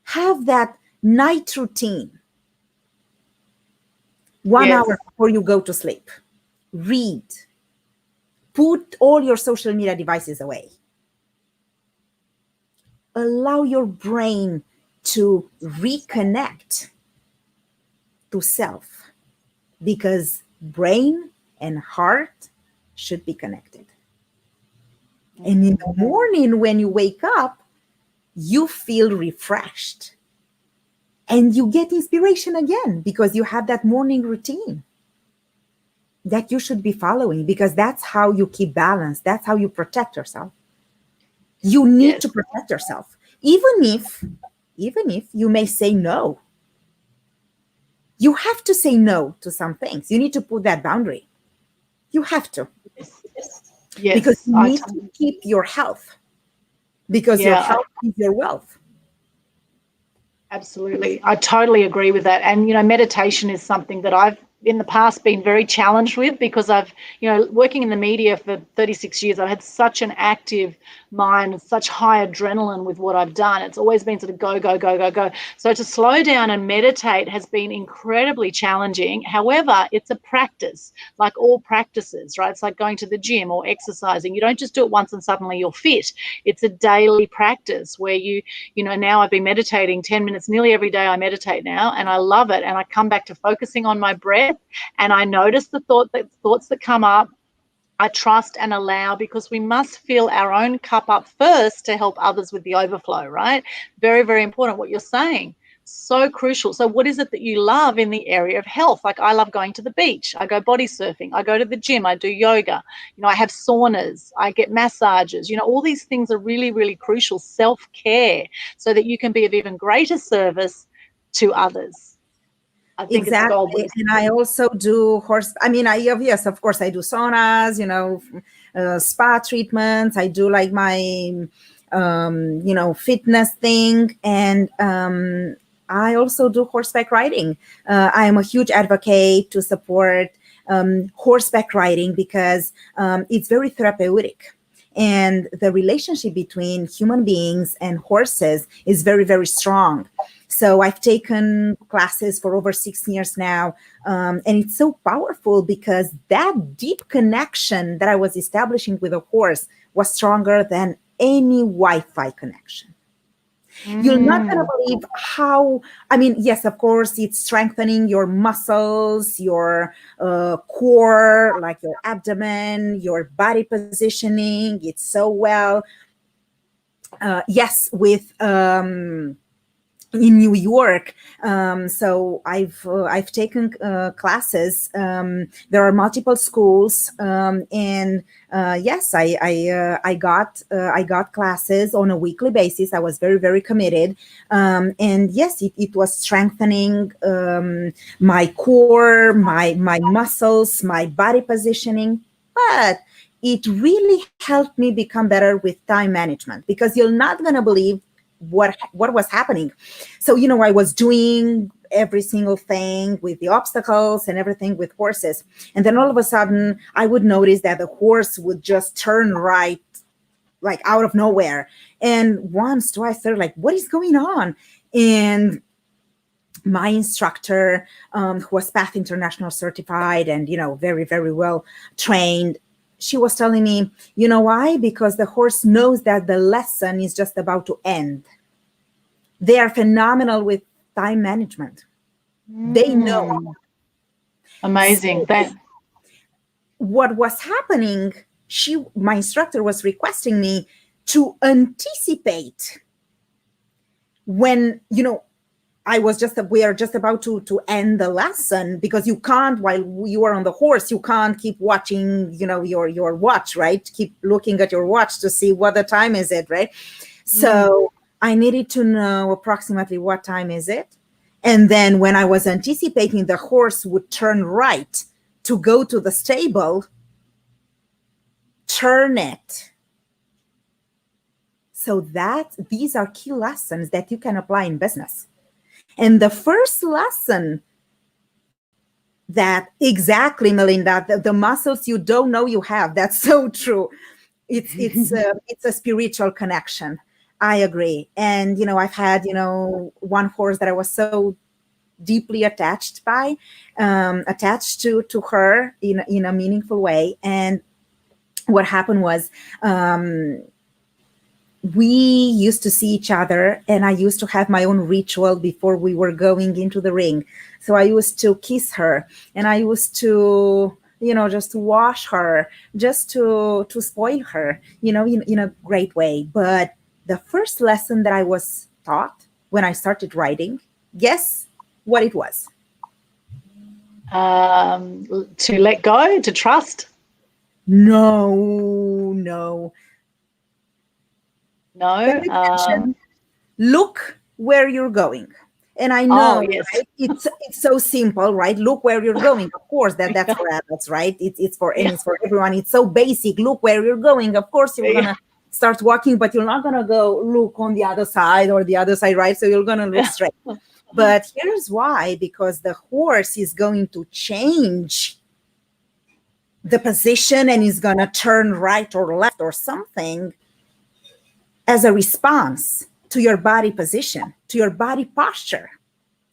Have that night routine, 1 hour Yes. before you go to sleep. Read. Put all your social media devices away. Allow your brain to reconnect to self, because brain and heart should be connected. And in the morning when you wake up, you feel refreshed and you get inspiration again because you have that morning routine that you should be following, because that's how you keep balance. That's how you protect yourself. You need to protect yourself, even if you may say no. You have to say no to some things. You need to put that boundary. You have to. Yes. Because you need to keep your health. Because your health is your wealth. Absolutely. I totally agree with that. And, meditation is something that I've in the past been very challenged with, because I've, working in the media for 36 years, I've had such an active mind, such high adrenaline with what I've done. It's always been sort of go, go, go, go, go. So to slow down and meditate has been incredibly challenging. However, it's a practice, like all practices, right? It's like going to the gym or exercising. You don't just do it once and suddenly you're fit. It's a daily practice where now I've been meditating 10 minutes nearly every day. I meditate now and I love it. And I come back to focusing on my breath, and I notice the thoughts that come up. I trust and allow, because we must fill our own cup up first to help others with the overflow, right? Very, very important what you're saying. So crucial. So what is it that you love in the area of health? Like, I love going to the beach. I go body surfing. I go to the gym. I do yoga. I have saunas. I get massages. All these things are really, really crucial. Self-care, so that you can be of even greater service to others. I think Exactly. it's gold. And I also do yes, of course, I do saunas, spa treatments. I do like my, fitness thing. And I also do horseback riding. I am a huge advocate to support horseback riding, because it's very therapeutic. And the relationship between human beings and horses is very, very strong. So I've taken classes for over 6 years now. And it's so powerful, because that deep connection that I was establishing with a horse was stronger than any Wi-Fi connection. You're not going to believe how, yes, of course, it's strengthening your muscles, your core, like your abdomen, your body positioning. It's so well. Yes, with in New York. So I've taken classes. There are multiple schools, and yes, I got classes on a weekly basis. I was very, very committed, and yes, it was strengthening my core, my muscles, my body positioning, but it really helped me become better with time management, because you're not gonna believe what was happening. So I was doing every single thing with the obstacles and everything with horses, and then all of a sudden I would notice that the horse would just turn right, like out of nowhere. And once, twice, third, like, what is going on? And my instructor, who was Path International certified and very, very well trained, she was telling me, you know why? Because the horse knows that the lesson is just about to end. They are phenomenal with time management. They know. Amazing. So what was happening, my instructor was requesting me to anticipate when, we are just about to end the lesson, because you can't, while you are on the horse, you can't keep watching, your watch, right? Keep looking at your watch to see what the time is it, right? So I needed to know approximately what time is it. And then when I was anticipating the horse would turn right to go to the stable, turn it. So these are key lessons that you can apply in business. And the first lesson, that exactly, Melinda, the muscles you don't know you have. That's so true. It's a spiritual connection. I agree. And, I've had, one horse that I was so deeply attached to her in a meaningful way. And what happened was, we used to see each other, and I used to have my own ritual before we were going into the ring. So I used to kiss her, and I used to, just to wash her, just to spoil her, in a great way. But the first lesson that I was taught when I started riding, guess what it was? To let go, to trust. No. Pay No. attention. Look where you're going. And I Oh, know, yes. right? It's so simple, right? Look where you're going. Of course, that's for adults, right? It's for and Yeah. it's for everyone. It's so basic. Look where you're going. Of course, you're gonna start walking, but you're not gonna go look on the other side or the other side, right? So you're gonna look straight. But here's why: because the horse is going to change the position and is gonna turn right or left or something as a response to your body position, to your body posture.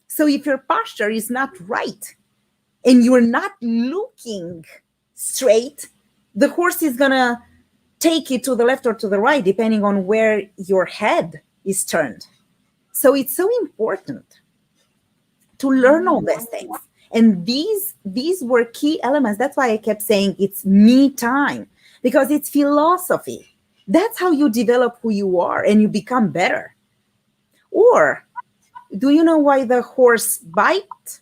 So if your posture is not right and you're not looking straight, the horse is going to take you to the left or to the right, depending on where your head is turned. So it's so important to learn all these things. And these were key elements. That's why I kept saying it's me time, because it's philosophy. That's how you develop who you are and you become better. Or do you know why the horse bite?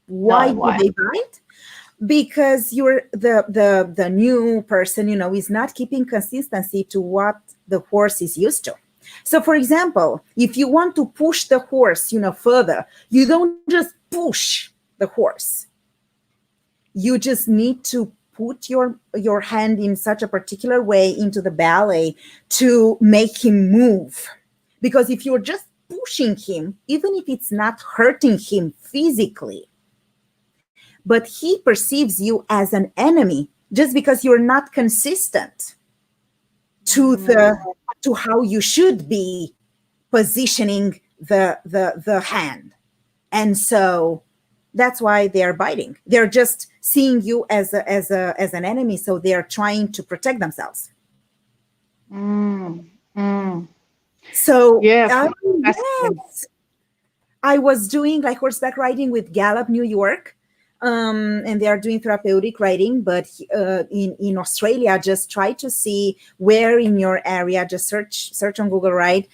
Why do they bite? Because you're the new person, is not keeping consistency to what the horse is used to. So, for example, if you want to push the horse, further, you don't just push the horse. You just need to put your hand in such a particular way into the belly to make him move. Because if you're just pushing him, even if it's not hurting him physically, but he perceives you as an enemy just because you're not consistent to how you should be positioning the hand. And so that's why they're biting. They're just seeing you as an enemy, so they're trying to protect themselves. So Yeah, yes, I was doing like horseback riding with Gallup, New York, and they are doing therapeutic riding. But in Australia, just try to see where in your area. Just search on Google, right?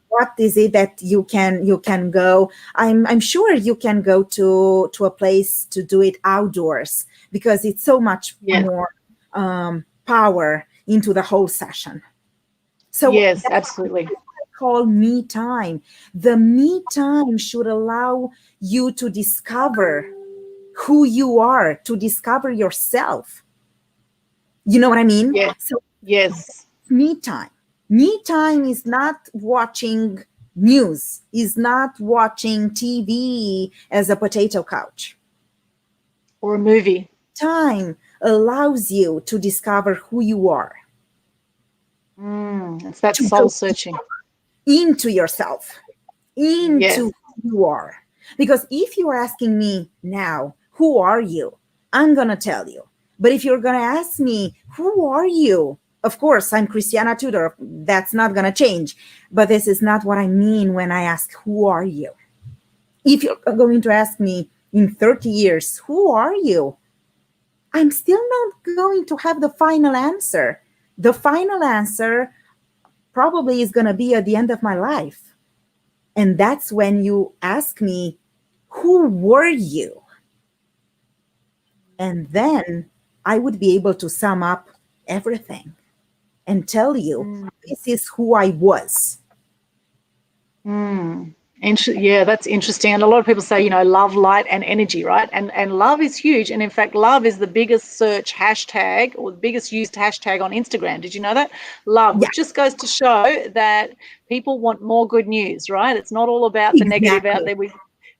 What is it that you can go? I'm sure you can go to a place to do it outdoors, because it's so much more power into the whole session. So yes, absolutely. Call me time. The me time should allow you to discover who you are, to discover yourself. You know what I mean? Yes. So Yes. me time. Me time is not watching news, is not watching TV as a potato couch. Or a movie. Time allows you to discover who you are. It's that soul searching. Into yourself, into who you are. Because if you are asking me now, who are you? I'm going to tell you. But if you're going to ask me, who are you? Of course, I'm Christiana Tudor. That's not going to change. But this is not what I mean when I ask, who are you? If you're going to ask me in 30 years, who are you? I'm still not going to have the final answer. The final answer probably is going to be at the end of my life. And that's when you ask me, who were you? And then I would be able to sum up everything and tell you, this is who I was. Yeah, that's interesting. And a lot of people say, love, light, and energy, right? And love is huge. And in fact, love is the biggest search hashtag or the biggest used hashtag on Instagram. Did you know that? Love, which just goes to show that people want more good news, right? It's not all about the negative out there.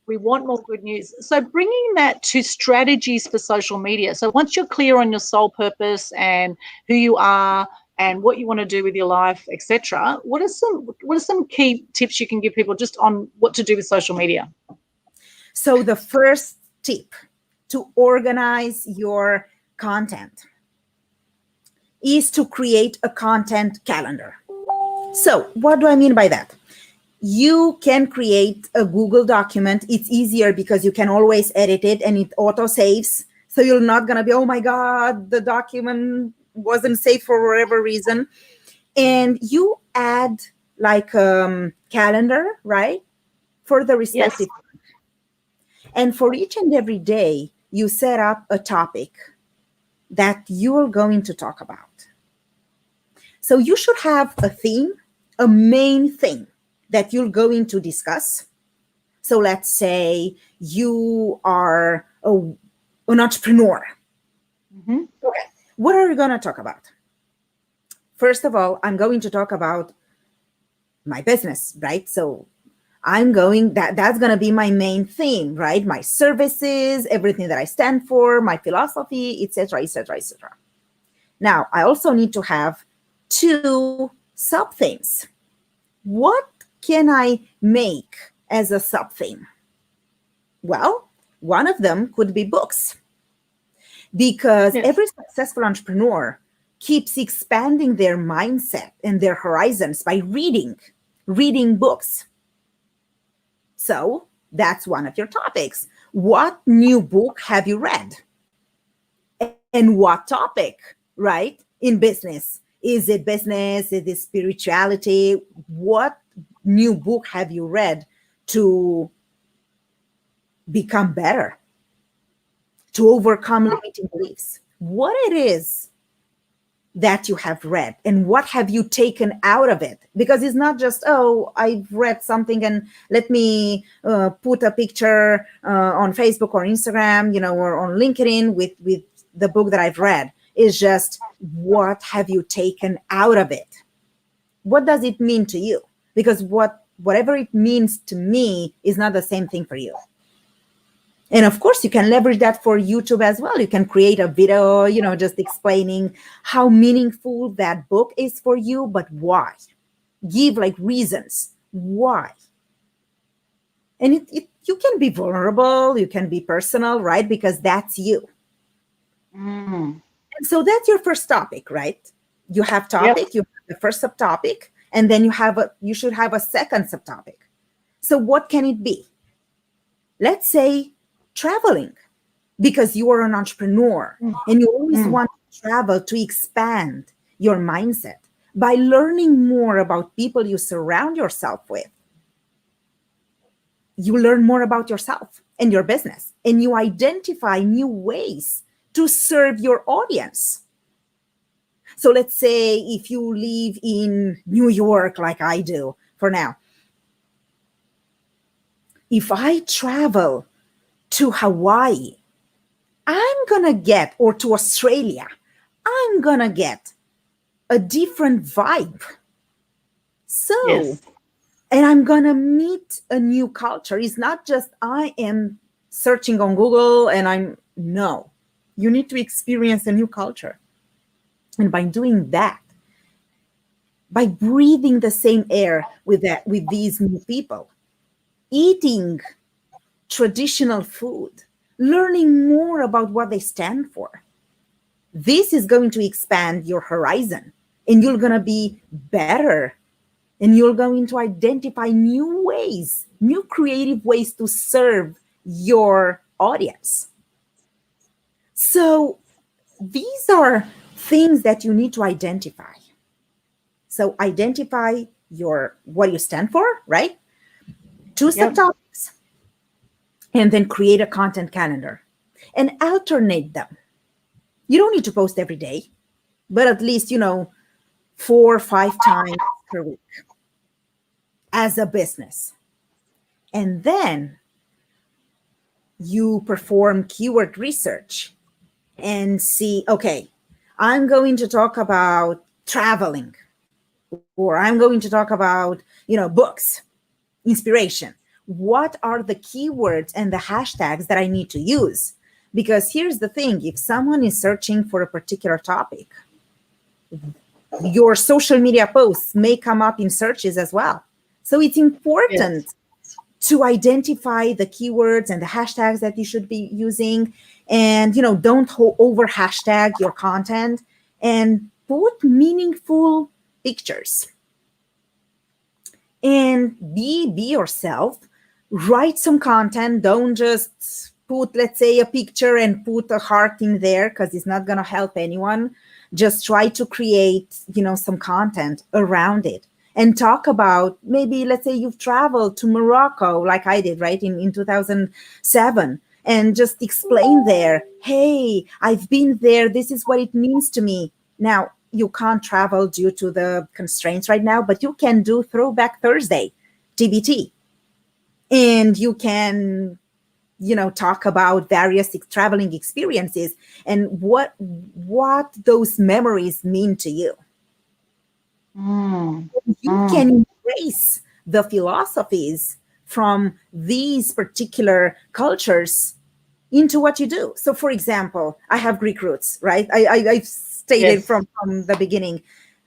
We want more good news. So bringing that to strategies for social media. So once you're clear on your soul purpose and who you are and what you want to do with your life, etc., what are some key tips you can give people just on what to do with social media? So the first tip to organize your content is to create a content calendar. So what do I mean by that? You can create a Google document. It's easier because you can always edit it and it auto saves. So you're not going to be, oh my God, the document wasn't saved for whatever reason. And you add like calendar, right? For the Yes. respective. And for each and every day, you set up a topic that you're going to talk about. So you should have a theme, a main thing that you're going to discuss. So let's say you are an entrepreneur. Mm-hmm. Okay. What are you going to talk about? First of all, I'm going to talk about my business, right? So that's going to be my main theme, right? My services, everything that I stand for, my philosophy, etc., etc., etc. Now, I also need to have two sub themes. What can I make as a sub theme? Well, one of them could be books, because Yes. every successful entrepreneur keeps expanding their mindset and their horizons by reading books. So that's one of your topics. What new book have you read? And what topic, right? In business. Is it business? Is it spirituality? What new book have you read to become better, to overcome limiting beliefs? What it is that you have read and what have you taken out of it? Because it's not just, oh, I've read something and let me put a picture on Facebook or Instagram, or on LinkedIn with the book that I've read. It's just, what have you taken out of it? What does it mean to you? Because whatever it means to me is not the same thing for you. And of course, you can leverage that for YouTube as well. You can create a video, just explaining how meaningful that book is for you, but why. Give like reasons why. And you can be vulnerable, you can be personal, right? Because that's you. Mm. And so that's your first topic, right? You have Yep. topic, you have the first subtopic, and then you should have a second subtopic. So what can it be? Let's say traveling, because you are an entrepreneur and you always Mm. want to travel to expand your mindset by learning more about people you surround yourself with. You learn more about yourself and your business, and you identify new ways to serve your audience. So let's say if you live in New York, like I do for now, if I travel to Hawaii, I'm going to get, or to Australia, I'm going to get a different vibe. So, Yes. and I'm going to meet a new culture. It's not just I am searching on Google and no, you need to experience a new culture. And by doing that, by breathing the same air with these new people, eating traditional food, learning more about what they stand for, this is going to expand your horizon, and you're going to be better, and you're going to identify new ways, new creative ways to serve your audience. So these are things that you need to identify. So identify what you stand for, right? Two Yep. subtopics, and then create a content calendar and alternate them. You don't need to post every day, but at least, 4 or 5 times per week as a business. And then you perform keyword research and see, okay, I'm going to talk about traveling, or I'm going to talk about, books, inspiration. What are the keywords and the hashtags that I need to use? Because here's the thing, if someone is searching for a particular topic, your social media posts may come up in searches as well. So it's important Yes. to identify the keywords and the hashtags that you should be using, and don't over hashtag your content, and put meaningful pictures, and be yourself. Write some content. Don't just put, let's say, a picture and put a heart in there, because it's not going to help anyone. Just try to create, some content around it and talk about, maybe, let's say you've traveled to Morocco, like I did, right, in 2007, and just explain there, hey, I've been there. This is what it means to me. Now, you can't travel due to the constraints right now, but you can do Throwback Thursday, TBT. And you can, talk about various traveling experiences and what those memories mean to you. You can embrace the philosophies from these particular cultures into what you do. So, for example, I have Greek roots, right? I've stated Yes. from the beginning,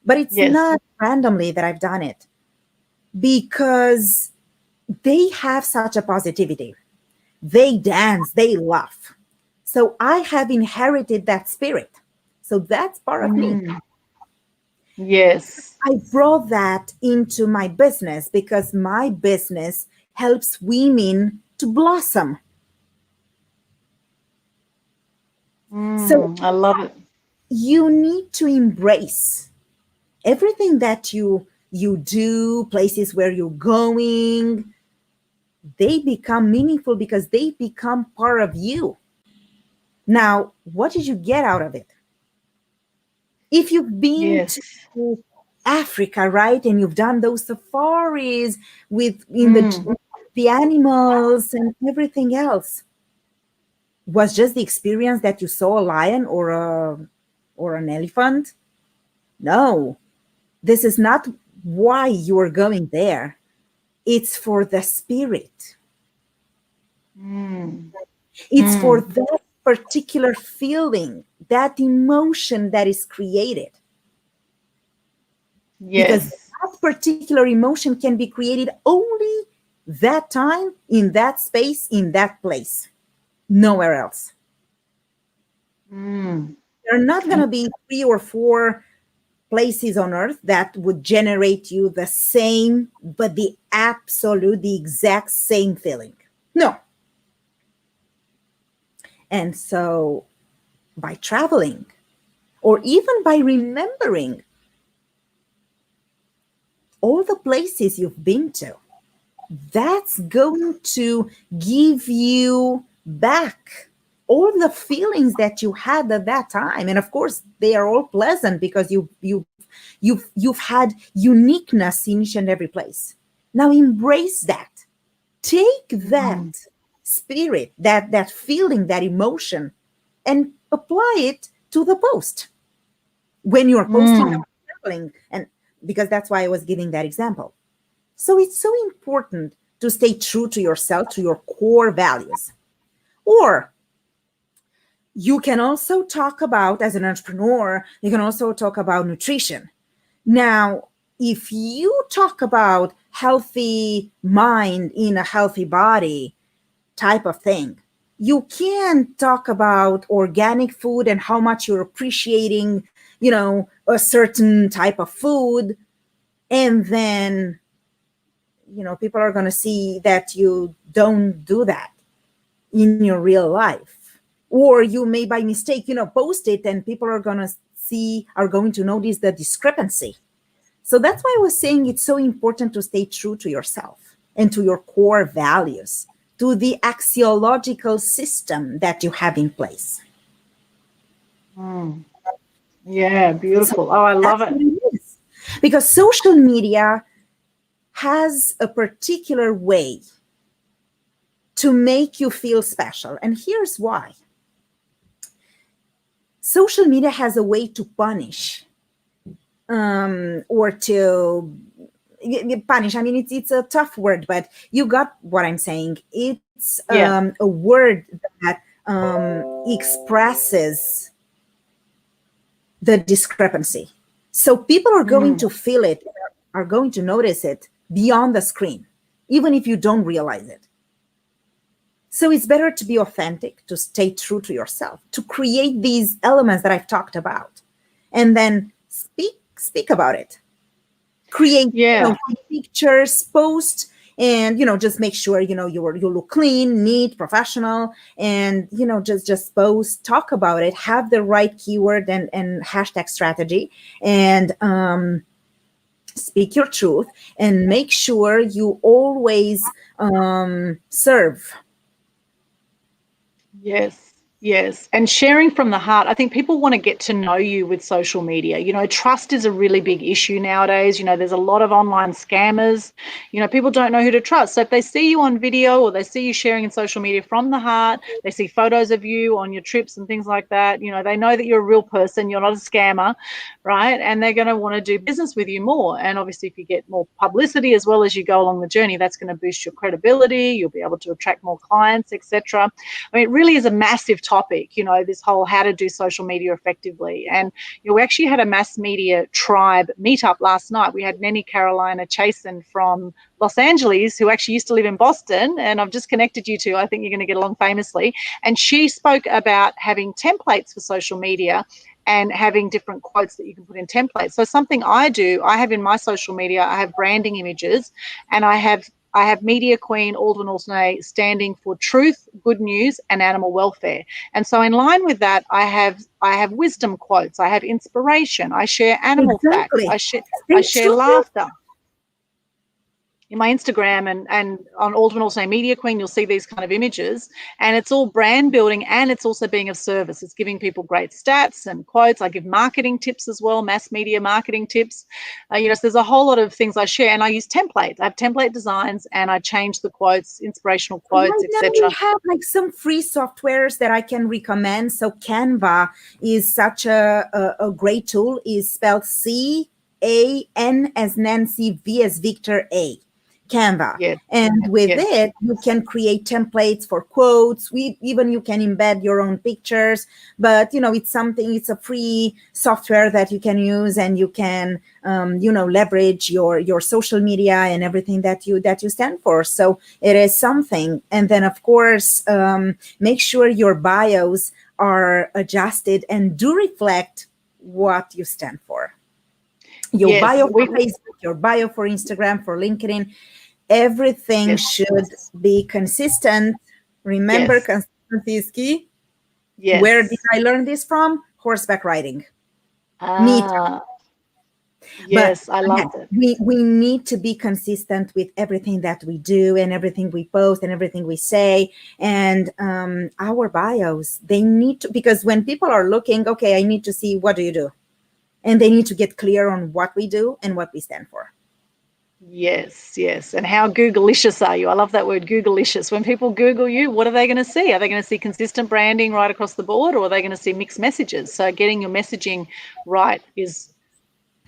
but it's Yes. not randomly that I've done it, because they have such a positivity. They dance, they laugh. So I have inherited that spirit. So that's part of me. Yes. I brought that into my business because my business helps women to blossom. So I love it. you need to embrace everything that you do, places where you're going. They become meaningful because they become part of you. Now, what did you get out of it? If you've been Yes. to Africa, right, and you've done those safaris with the animals and everything else, was just the experience that you saw a lion or an elephant? No, this is not why you are going there. It's for the spirit. It's for that particular feeling, that emotion that is created. Because Yes. that particular emotion can be created only that time, in that space, in that place, nowhere else. There are not going to be 3 or 4 places on earth that would generate you the same, but the exact same feeling. No. And so by traveling, or even by remembering all the places you've been to, that's going to give you back all the feelings that you had at that time. And of course, they are all pleasant because you've had uniqueness in each and every place. Now embrace that. Take that spirit, that feeling, that emotion, and apply it to the post when you're posting about traveling. And because that's why I was giving that example. So it's so important to stay true to yourself, to your core values. Or you can also talk about, as an entrepreneur, you can also talk about nutrition. Now, if you talk about healthy mind in a healthy body type of thing, you can talk about organic food and how much you're appreciating, a certain type of food. And then, people are going to see that you don't do that in your real life. Or you may by mistake, post it, and people are going to notice the discrepancy. So that's why I was saying it's so important to stay true to yourself and to your core values, to the axiological system that you have in place. Yeah, So beautiful. Oh, I love that's it. what it is. Because social media has a particular way to make you feel special. And here's why. Social media has a way to punish, or to punish. I mean, it's a tough word, but you got what I'm saying. It's Yeah. a word that expresses the discrepancy. So people are going to feel it, are going to notice it beyond the screen, even if you don't realize it. So it's better to be authentic, to stay true to yourself, to create these elements that I've talked about, and then speak about it. Create Yeah. pictures, post, and just make sure you look clean, neat, professional, and just post, talk about it, have the right keyword and hashtag strategy, and speak your truth, and make sure you always serve. Yes, yes. And sharing from the heart. I think people want to get to know you with social media. Trust is a really big issue nowadays. There's a lot of online scammers. People don't know who to trust. So if they see you on video or they see you sharing in social media from the heart, they see photos of you on your trips and things like that, they know that you're a real person, you're not a scammer, right? And they're going to want to do business with you more. And obviously, if you get more publicity as well as you go along the journey, that's going to boost your credibility. You'll be able to attract more clients, etc. I mean, it really is a massive topic, this whole how to do social media effectively. And we actually had a mass media tribe meetup last night. We had Nenny Carolina Chasen from Los Angeles, who actually used to live in Boston, and I've just connected you two. I think you're going to get along famously. And she spoke about having templates for social media and having different quotes that you can put in templates. So something I do, I have in my social media, I have branding images, and I have Media Queen Aldwin Alsnay standing for truth, good news, and animal welfare. And so in line with that, I have wisdom quotes, I have inspiration, I share animal Exactly. facts, I share laughter. In my Instagram and on Aldwin Alsnay Media Queen, you'll see these kind of images, and it's all brand building, and it's also being of service. It's giving people great stats and quotes. I give marketing tips as well, mass media marketing tips. So there's a whole lot of things I share, and I use templates. I have template designs, and I change the quotes, inspirational quotes, Right now etc. we have some free softwares that I can recommend. So Canva is such a great tool. Is spelled CAN as Nancy, V as Victor, A. Canva. Yes. And with Yes. it, you can create templates for quotes. Even you can embed your own pictures, but it's a free software that you can use, and you can leverage your social media and everything that you stand for. So it is something. And then of course, make sure your bios are adjusted and do reflect what you stand for. Your bio for Facebook, your bio for Instagram, for LinkedIn, everything should be consistent. Remember, consistency is key. Yes. Where did I learn this from? Horseback riding. Meetup. Yes, I love it. We need to be consistent with everything that we do and everything we post and everything we say. And our bios, they need to, because when people are looking, okay, I need to see, what do you do? And they need to get clear on what we do and what we stand for. Yes, yes. And how Google-licious are you? I love that word, Google-licious. When people Google you, what are they going to see? Are they going to see consistent branding right across the board, or are they going to see mixed messages? So getting your messaging right is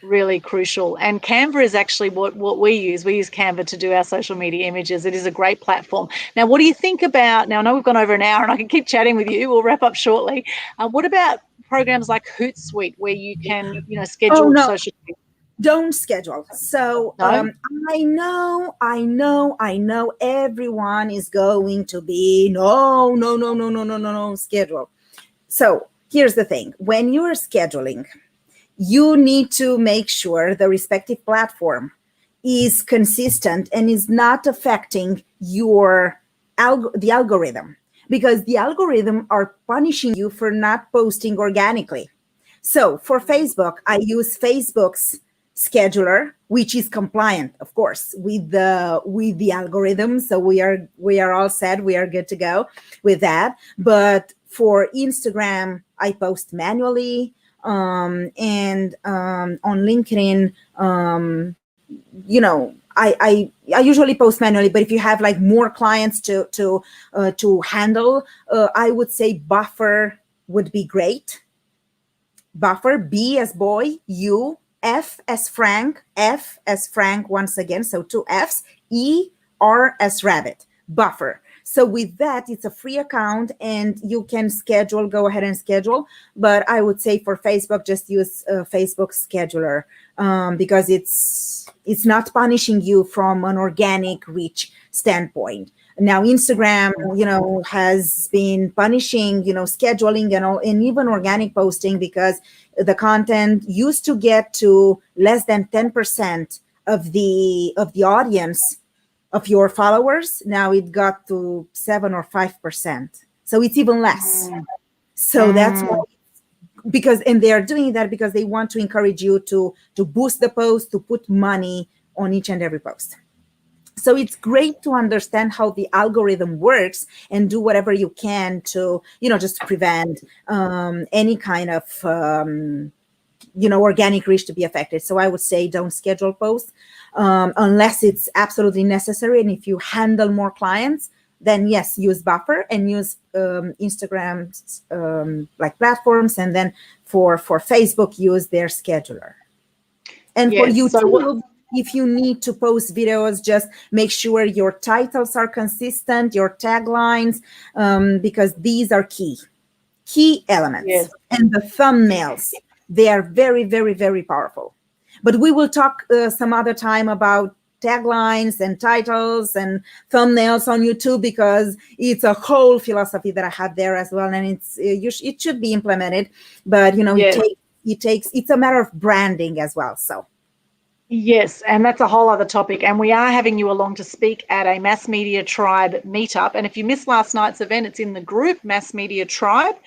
really crucial. And Canva is actually what we use. We use Canva to do our social media images. It is a great platform. Now, what do you think about, now I know we've gone over an hour and I can keep chatting with you. We'll wrap up shortly. What about programs like Hootsuite, where you can, schedule social media? Don't schedule. So No? I know everyone is going to be no schedule. So here's the thing. When you're scheduling, you need to make sure the respective platform is consistent and is not affecting your the algorithm, because the algorithm are punishing you for not posting organically. So for Facebook, I use Facebook's scheduler, which is compliant, of course, with the algorithm. So we are all set. We are good to go with that. But for Instagram, I post manually, and on LinkedIn, I usually post manually. But if you have like more clients to handle, I would say Buffer would be great. Buffer, B as boy, U, F as Frank, F as Frank once again, so 2 F's, E, R as rabbit, Buffer. So with that, it's a free account and you can schedule, go ahead and schedule. But I would say for Facebook, just use Facebook Scheduler, because it's not punishing you from an organic reach standpoint. Now, Instagram, has been punishing, scheduling and all, and even organic posting, because the content used to get to less than 10% of the audience of your followers. Now it got to 7 or 5%. So it's even less. So that's why, because, and they're doing that because they want to encourage you to boost the post, to put money on each and every post. So it's great to understand how the algorithm works and do whatever you can to, just prevent any kind of, organic reach to be affected. So I would say don't schedule posts unless it's absolutely necessary. And if you handle more clients, then yes, use Buffer and use Instagram's like platforms. And then for Facebook, use their scheduler. And for YouTube, if you need to post videos, just make sure your titles are consistent, your taglines, because these are key elements. Yes. And the thumbnails, they are very, very, very powerful. But we will talk some other time about taglines and titles and thumbnails on YouTube, because it's a whole philosophy that I have there as well. And it should be implemented, but it's a matter of branding as well. So. Yes, and that's a whole other topic. And we are having you along to speak at a Mass Media Tribe meetup. And if you missed last night's event, it's in the group Mass Media Tribe.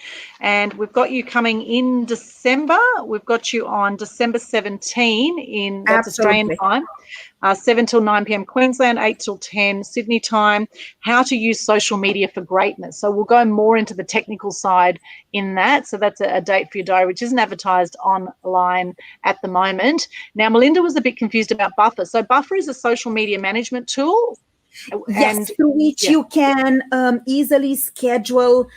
And we've got you coming in December. We've got you on December 17 that's Australian time. 7 till 9 p.m. Queensland, 8 till 10 Sydney time, how to use social media for greatness. So we'll go more into the technical side in that. So that's a date for your diary, which isn't advertised online at the moment. Now, Melinda was a bit confused about Buffer. So Buffer is a social media management tool. Yes, through which you can easily schedule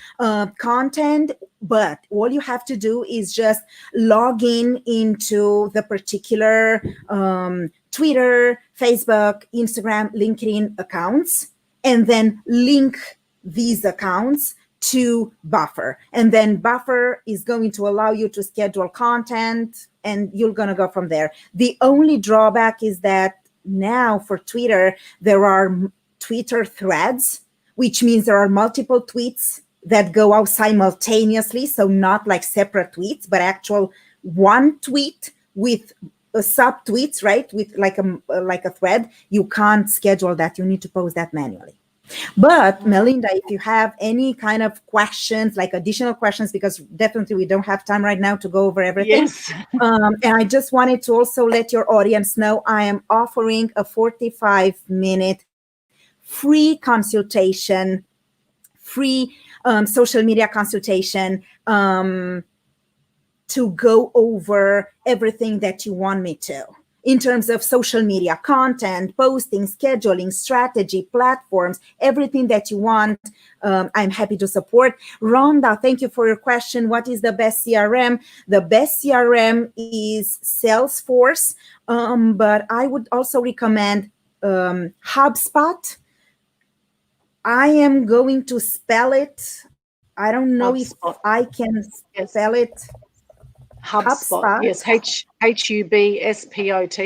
content, but all you have to do is just log into the particular Twitter, Facebook, Instagram, LinkedIn accounts, and then link these accounts to Buffer. And then Buffer is going to allow you to schedule content, and you're going to go from there. The only drawback is that now for Twitter, there are Twitter threads, which means there are multiple tweets that go out simultaneously. So not like separate tweets, but actual one tweet with sub-tweets, right? With like a thread. You can't schedule that. You need to post that manually. But Melinda, if you have any kind of questions, like additional questions, because definitely we don't have time right now to go over everything. Yes. And I just wanted to also let your audience know I am offering a 45-minute free consultation, free social media consultation to go over everything that you want me to. In terms of social media content, posting, scheduling, strategy, platforms, everything that you want, I'm happy to support. Rhonda, thank you for your question. What is the best CRM? The best CRM is Salesforce, but I would also recommend HubSpot. I am going to spell it. I don't know HubSpot. if I can spell it. HubSpot. Yes, HubSpot,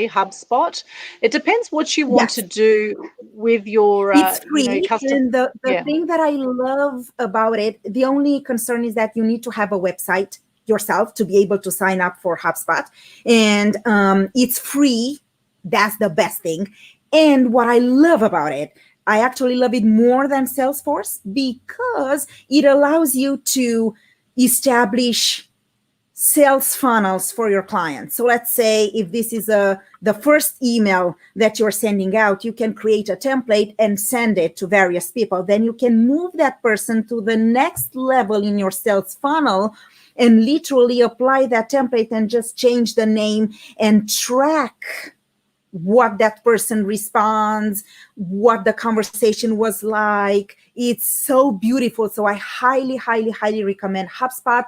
HubSpot. It depends what you want to do with your it's free. custom. And the thing that I love about it, the only concern is that you need to have a website yourself to be able to sign up for HubSpot. And it's free. That's the best thing. And what I love about it, I actually love it more than Salesforce, because it allows you to establish sales funnels for your clients. So let's say if this is the first email that you're sending out, you can create a template and send it to various people. Then you can move that person to the next level in your sales funnel and literally apply that template and just change the name and track what that person responds, what the conversation was like. It's so beautiful. So I highly, highly, highly recommend HubSpot.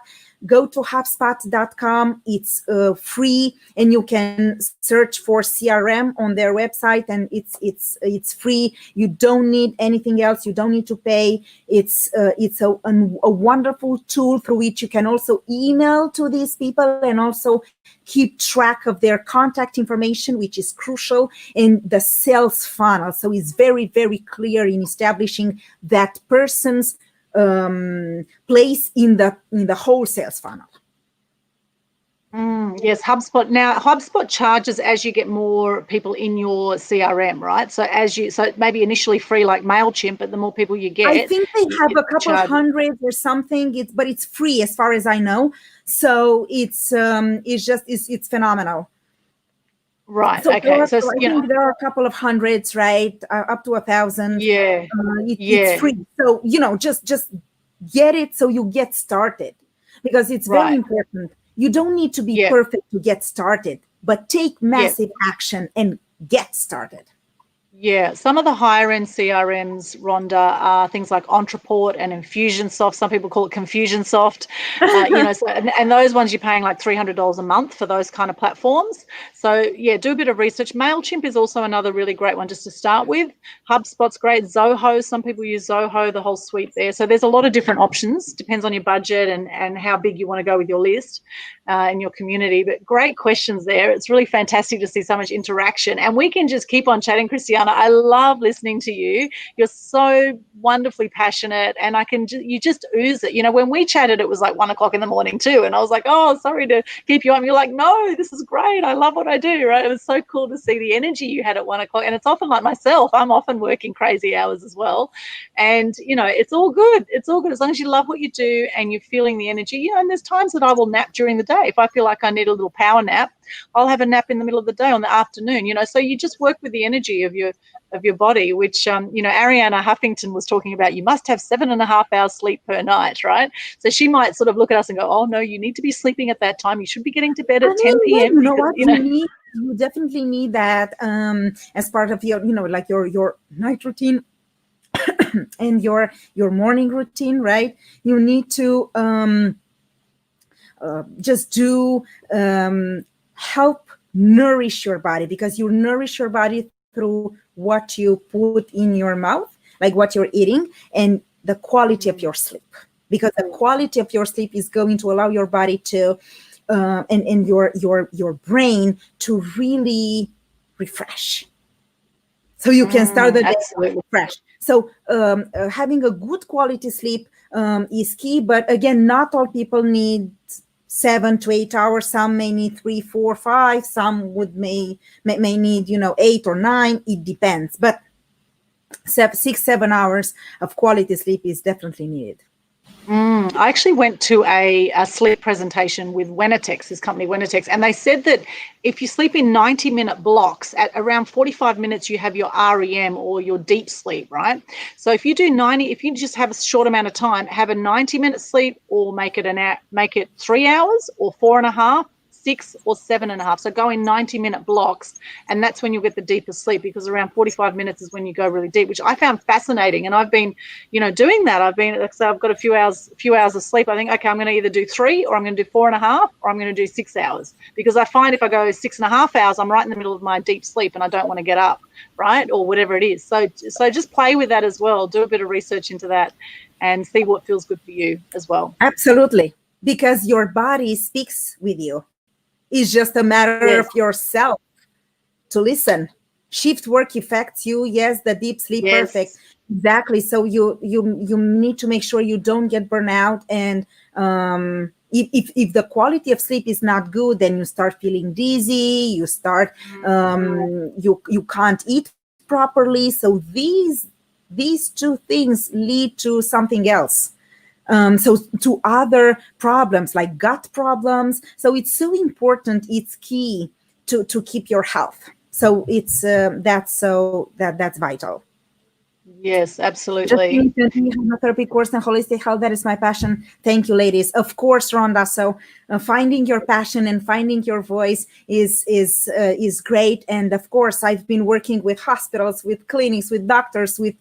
Go to hubspot.com. It's free, and you can search for CRM on their website, and it's free. You don't need anything else. You don't need to pay. It's a wonderful tool through which you can also email to these people and also keep track of their contact information, which is crucial in the sales funnel. So it's very, very clear in establishing that person's place in the whole sales funnel. Yes, HubSpot. Now, HubSpot charges as you get more people in your CRM, right? So maybe initially free like Mailchimp, but the more people you I get, think they have a couple charge. hundred or something. But it's free as far as I know. So it's phenomenal. Right. So Okay. So, I think there are a couple of hundreds, right? Up to 1,000. yeah, It's free. So, just get it so you get started, because it's very right. important. You don't need to be Yeah. perfect to get started, but take Yeah. massive action and get started. Yeah, some of the higher end CRMs, Rhonda, are things like Entreport and Infusionsoft. Some people call it Confusionsoft. And those ones you're paying like $300 a month for those kind of platforms. So yeah, do a bit of research. Mailchimp is also another really great one just to start with. HubSpot's great. Zoho, some people use Zoho, the whole suite there. So there's a lot of different options. Depends on your budget and how big you want to go with your list in your community. But great questions there. It's really fantastic to see so much interaction, and we can just keep on chatting, Christiana. I love listening to you. You're so wonderfully passionate, and you just ooze it. When we chatted, it was like 1 o'clock in the morning too, and I was like, oh, sorry to keep you on. You're like, no, this is great. I love what I do, right? It was so cool to see the energy you had at 1 o'clock, and it's often like myself. I'm often working crazy hours as well, and it's all good. It's all good as long as you love what you do and you're feeling the energy. And there's times that I will nap during the day. If I feel like I need a little power nap, I'll have a nap in the middle of the day on the afternoon. So you just work with the energy of your body, which Ariana Huffington was talking about. You must have 7.5 hours sleep per night, right? So she might sort of look at us and go, oh no, you need to be sleeping at that time. You should be getting to bed at 10 p.m. You know what? You definitely need that as part of your, like your night routine and your morning routine, right? You need to just do help nourish your body, because you nourish your body through what you put in your mouth, like what you're eating, and the quality of your sleep, because the quality of your sleep is going to allow your body to and your brain to really refresh, so you can start the day fresh. So having a good quality sleep is key. But again, not all people need 7 to 8 hours. Some may need 3, 4, 5. Some may need 8 or 9. It depends. But 6, 7 hours of quality sleep is definitely needed. I actually went to a sleep presentation with Wenatex, this company Wenatex, and they said that if you sleep in 90-minute blocks, at around 45 minutes you have your REM, or your deep sleep, right? So if you just have a short amount of time, have a 90-minute sleep, or make it 3 hours, or 4.5, 6 or 7.5. So go in 90-minute blocks, and that's when you'll get the deepest sleep, because around 45 minutes is when you go really deep, which I found fascinating. And I've been, doing that. I've got a few hours of sleep. I think, okay, I'm going to either do 3, or I'm going to do 4.5, or I'm going to do 6 hours, because I find if I go 6.5 hours, I'm right in the middle of my deep sleep and I don't want to get up, right? Or whatever it is. So just play with that as well. Do a bit of research into that and see what feels good for you as well. Absolutely. Because your body speaks with you. It's just a matter of yourself to listen. Shift work affects you. Yes, the deep sleep, perfect. Exactly. So you need to make sure you don't get burnout. And if the quality of sleep is not good, then you start feeling dizzy. You start you can't eat properly. So these two things lead to something else. So to other problems like gut problems. So it's so important. It's key to keep your health. So it's that's vital. Yes, absolutely. Just finished a therapy course in holistic health. That is my passion. Thank you, ladies. Of course, Rhonda. So finding your passion and finding your voice is great. And of course, I've been working with hospitals, with clinics, with doctors, with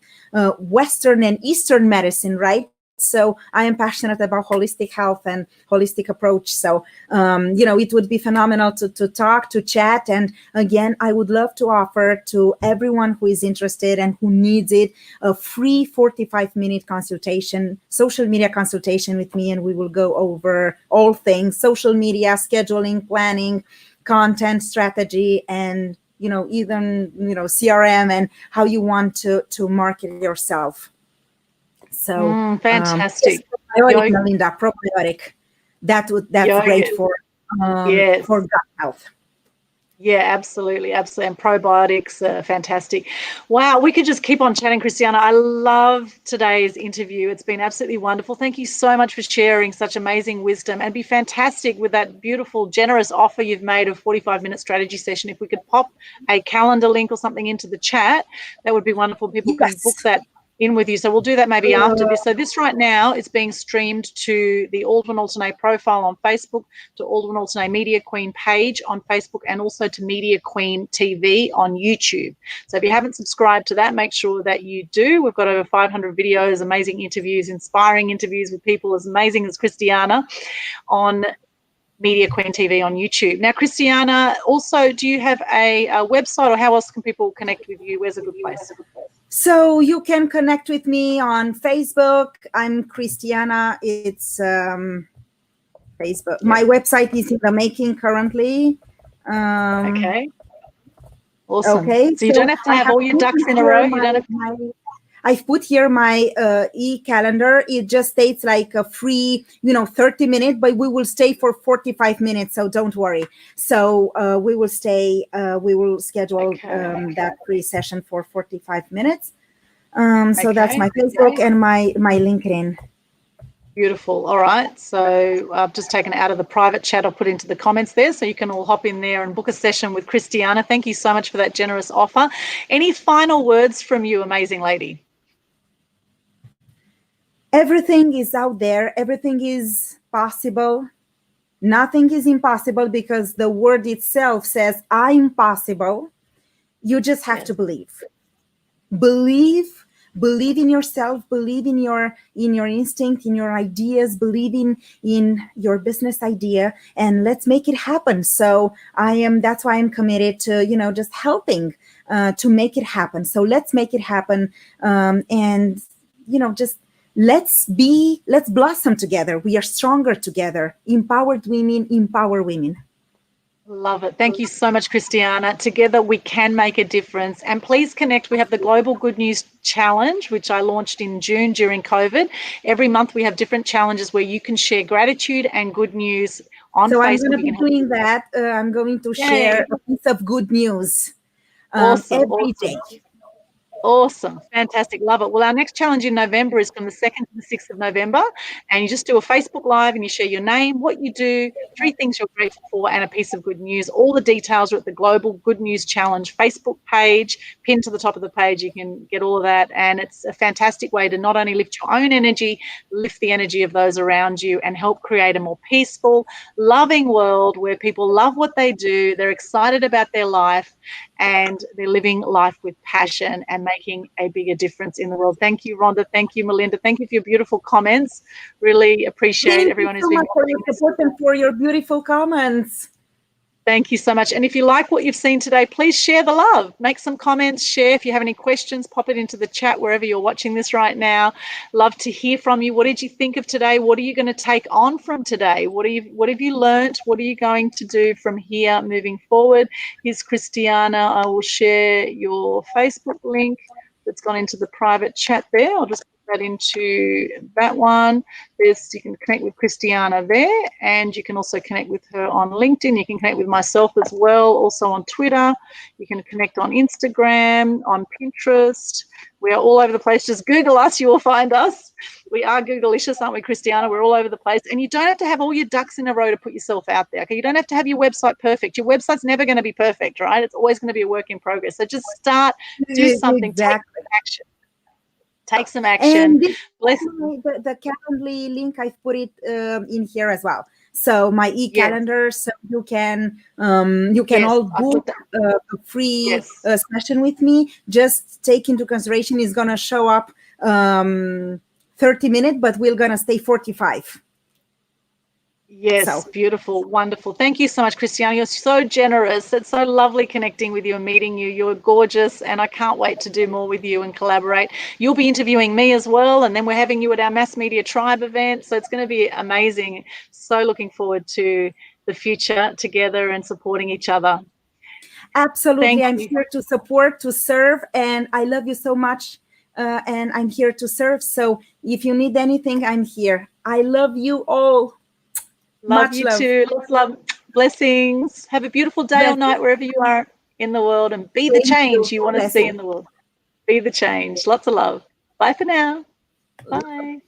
Western and Eastern medicine, right? So I am passionate about holistic health and holistic approach. So, it would be phenomenal to talk, to chat. And again, I would love to offer to everyone who is interested and who needs it a free 45-minute consultation, social media consultation with me. And we will go over all things social media, scheduling, planning, content strategy, and, even, CRM and how you want to market yourself. So fantastic. Probiotic, Melinda, probiotic. That's great for Yes. for gut health. Yeah, absolutely, absolutely. And probiotics are fantastic. Wow, we could just keep on chatting, Christiana. I love today's interview. It's been absolutely wonderful. Thank you so much for sharing such amazing wisdom, and be fantastic with that beautiful, generous offer you've made of 45-minute strategy session. If we could pop a calendar link or something into the chat, that would be wonderful. People can book that in with you. So we'll do that maybe after this. So this right now is being streamed to the Aldwin Alternate profile on Facebook, to Aldwin Alternate Media Queen page on Facebook, and also to Media Queen TV on YouTube. So if you haven't subscribed to that, make sure that you do. We've got over 500 videos, amazing interviews, inspiring interviews with people as amazing as Christiana on Media Queen TV on YouTube. Now, Christiana, also, do you have a website, or how else can people connect with you? Where's a good place? So you can connect with me on Facebook. I'm Christiana. It's Facebook. Yep. My website is in the making currently. Okay. Awesome. Okay. So you don't have to have all your ducks in a row. You don't have to... I've put here my e-calendar. It just states like a free, 30 minutes, but we will stay for 45 minutes. So don't worry. So we will schedule that free session for 45 minutes. So that's my Facebook and my LinkedIn. Beautiful. All right. So I've just taken it out of the private chat. I'll put into the comments there, so you can all hop in there and book a session with Christiana. Thank you so much for that generous offer. Any final words from you, amazing lady? Everything is out there. Everything is possible. Nothing is impossible, because the word itself says, I'm possible. You just have to believe. Believe in yourself, believe in your instinct, in your ideas, believe in your business idea, and let's make it happen. So that's why I'm committed to, just helping to make it happen. So let's make it happen. And, just let's blossom together. We are stronger together. Empowered women empower women. Love it. Thank you so much, Christiana. Together we can make a difference. And please connect. We have the Global Good News Challenge, which I launched in June during COVID. Every month we have different challenges where you can share gratitude and good news on Facebook. So I'm going to be doing that. I'm going to share a piece of good news every day. Awesome. Fantastic. Love it. Well, our next challenge in November is from the 2nd to the 6th of November. And you just do a Facebook Live and you share your name, what you do, 3 things you're grateful for, and a piece of good news. All the details are at the Global Good News Challenge Facebook page, pinned to the top of the page. You can get all of that. And it's a fantastic way to not only lift your own energy, lift the energy of those around you, and help create a more peaceful, loving world where people love what they do, they're excited about their life, and they're living life with passion and making a bigger difference in the world. Thank you, Rhonda. Thank you, Melinda. Thank you for your beautiful comments. Really appreciate everyone who's been watching. Thank you so much for your support and for your beautiful comments. Thank you so much. And if you like what you've seen today, please share the love. Make some comments, share. If you have any questions, pop it into the chat wherever you're watching this right now. Love to hear from you. What did you think of today? What are you going to take on from today? What have you learnt? What are you going to do from here moving forward? Here's Christiana. I will share your Facebook link that's gone into the private chat there. I'll just that into that one. You can connect with Christiana there, and you can also connect with her on LinkedIn. You can connect with myself as well, also on Twitter. You can connect on Instagram, on Pinterest. We are all over the place. Just Google us, you will find us. We are Googleicious, aren't we, Christiana? We're all over the place. And you don't have to have all your ducks in a row to put yourself out there. Okay, you don't have to have your website perfect. Your website's never going to be perfect, right? It's always going to be a work in progress. So just start, do something, take action. Take some action. And the Calendly link, I've put it in here as well. So my e-calendar, so you can all book a free session with me. Just take into consideration it's gonna show up 30 minutes, but we're gonna stay 45. Yes, beautiful, wonderful. Thank you so much, Christiana. You're so generous. It's so lovely connecting with you and meeting you. You're gorgeous, and I can't wait to do more with you and collaborate. You'll be interviewing me as well, and then we're having you at our Mass Media Tribe event. So it's going to be amazing. So looking forward to the future together and supporting each other. Absolutely. I'm here to support, to serve, and I love you so much. And I'm here to serve. So if you need anything, I'm here. I love you all. Love you too. Let's love. Blessings. Have a beautiful day or night wherever you are in the world, and be the Thank change you. you want to see Blessings. in the world. Be the change. Lots of love. Bye for now. Bye.